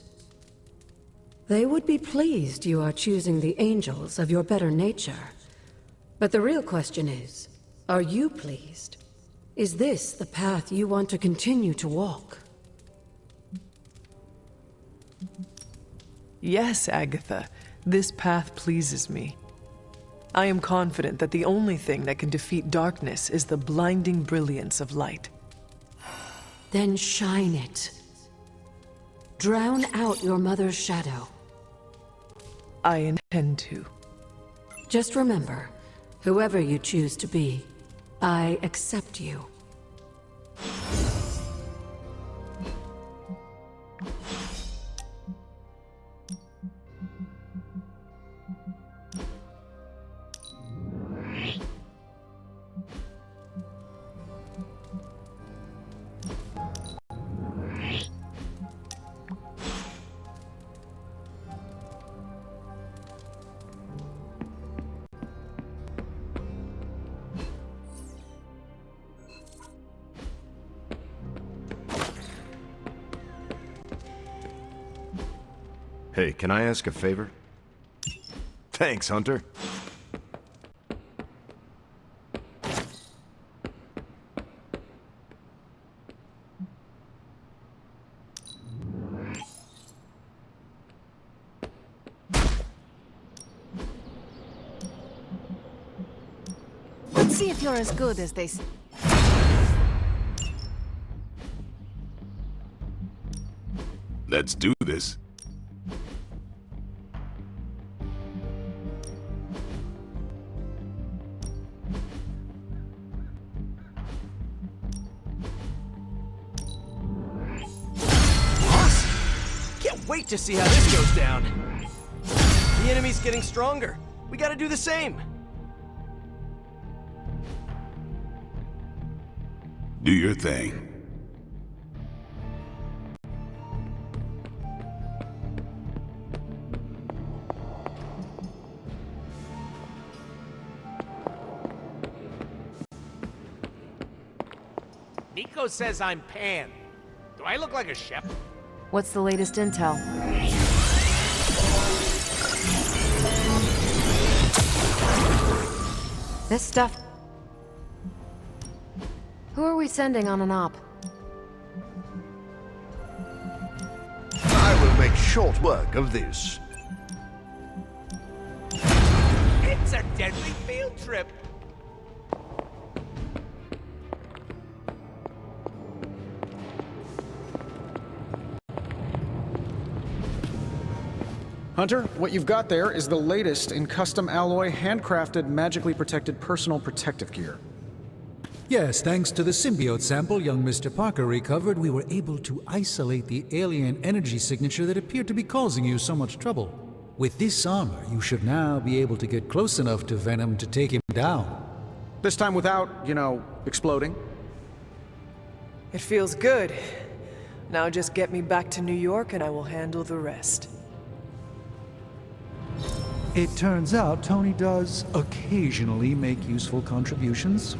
They would be pleased you are choosing the angels of your better nature. But the real question is, are you pleased? Is this the path you want to continue to walk? Yes, Agatha. This path pleases me. I am confident that the only thing that can defeat darkness is the blinding brilliance of light. Then shine it. Drown out your mother's shadow. I intend to. Just remember, whoever you choose to be, I accept you. Hey, can I ask a favor? Thanks, Hunter. Let's see if you're as good as they say. Let's do this. Wait to see how this goes down. The enemy's getting stronger. We gotta do the same. Do your thing. Nico says I'm Pan. Do I look like a chef? What's the latest intel? This stuff... Who are we sending on an op? I will make short work of this. It's a deadly field trip. Hunter, what you've got there is the latest in custom alloy, handcrafted, magically protected personal protective gear. Yes, thanks to the symbiote sample young Mr. Parker recovered, we were able to isolate the alien energy signature that appeared to be causing you so much trouble. With this armor, you should now be able to get close enough to Venom to take him down. This time without, you know, exploding. It feels good. Now just get me back to New York and I will handle the rest. It turns out Tony does occasionally make useful contributions.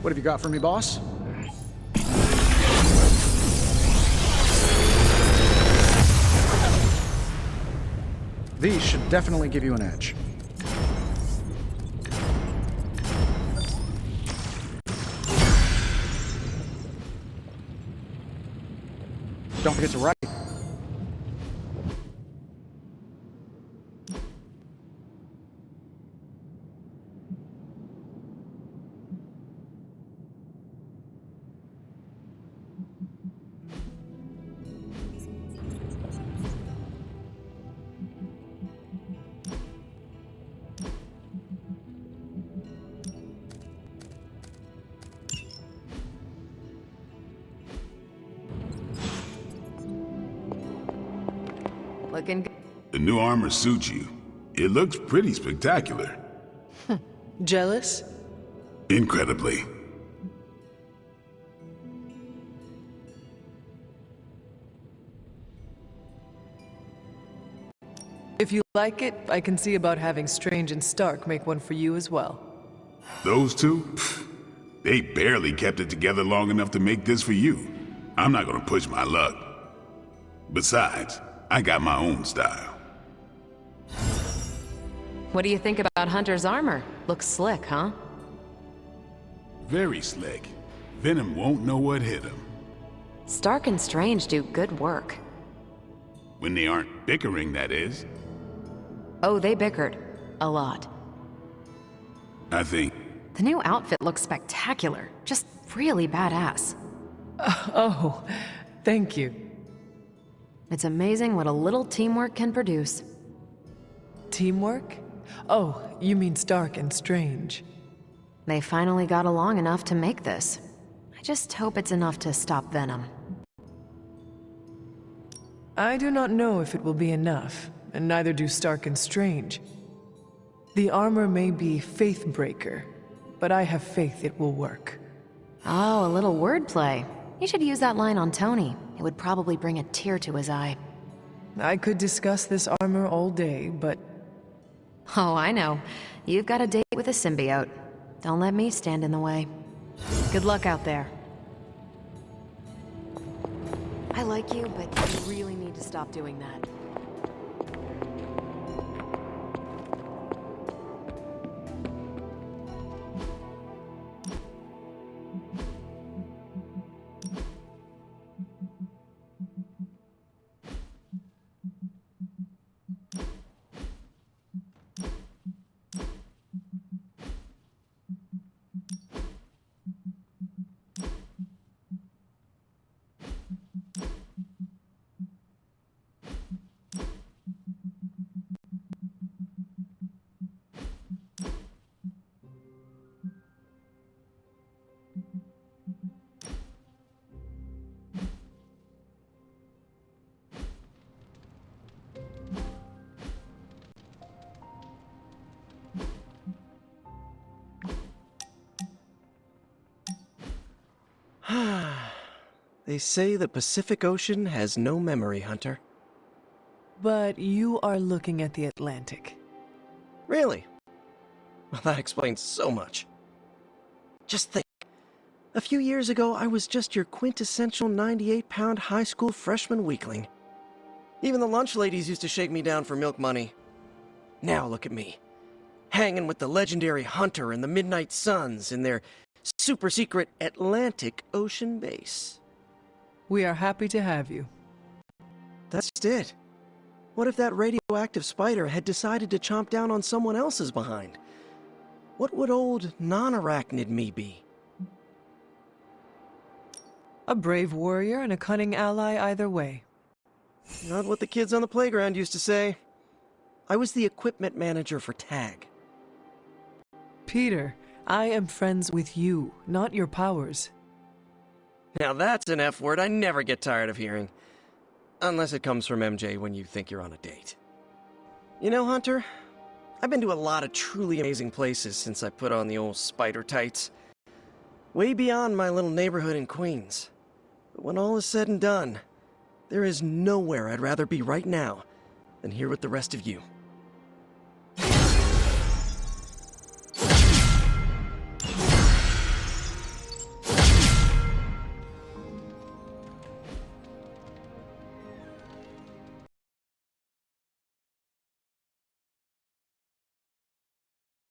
What have you got for me, boss? These should definitely give you an edge. Don't forget to write. Looking good. The new armor suits you. It looks pretty spectacular. Jealous? Incredibly. If you like it, I can see about having Strange and Stark make one for you as well. Those two? Pfft, they barely kept it together long enough to make this for you. I'm not gonna push my luck. Besides, I got my own style. What do you think about Hunter's armor? Looks slick, huh? Very slick. Venom won't know what hit him. Stark and Strange do good work. When they aren't bickering, that is. Oh, they bickered. A lot. I think. The new outfit looks spectacular. Just really badass. Oh, thank you. It's amazing what a little teamwork can produce. Teamwork? Oh, you mean Stark and Strange. They finally got along enough to make this. I just hope it's enough to stop Venom. I do not know if it will be enough, and neither do Stark and Strange. The armor may be faith-breaker, but I have faith it will work. Oh, a little wordplay. You should use that line on Tony. It would probably bring a tear to his eye. I could discuss this armor all day, but... Oh, I know. You've got a date with a symbiote. Don't let me stand in the way. Good luck out there. I like you, but you really need to stop doing that. They say the Pacific Ocean has no memory, Hunter. But you are looking at the Atlantic. Really? Well, that explains so much. Just think. A few years ago, I was just your quintessential 98-pound high school freshman weakling. Even the lunch ladies used to shake me down for milk money. Now look at me, hanging with the legendary Hunter and the Midnight Suns in their super-secret Atlantic Ocean base. We are happy to have you. That's it. What if that radioactive spider had decided to chomp down on someone else's behind? What would old non-arachnid me be? A brave warrior and a cunning ally either way. Not what the kids on the playground used to say. I was the equipment manager for TAG. Peter, I am friends with you, not your powers. Now that's an F word I never get tired of hearing. Unless it comes from MJ when you think you're on a date. You know, Hunter, I've been to a lot of truly amazing places since I put on the old spider tights. Way beyond my little neighborhood in Queens. But when all is said and done, there is nowhere I'd rather be right now than here with the rest of you.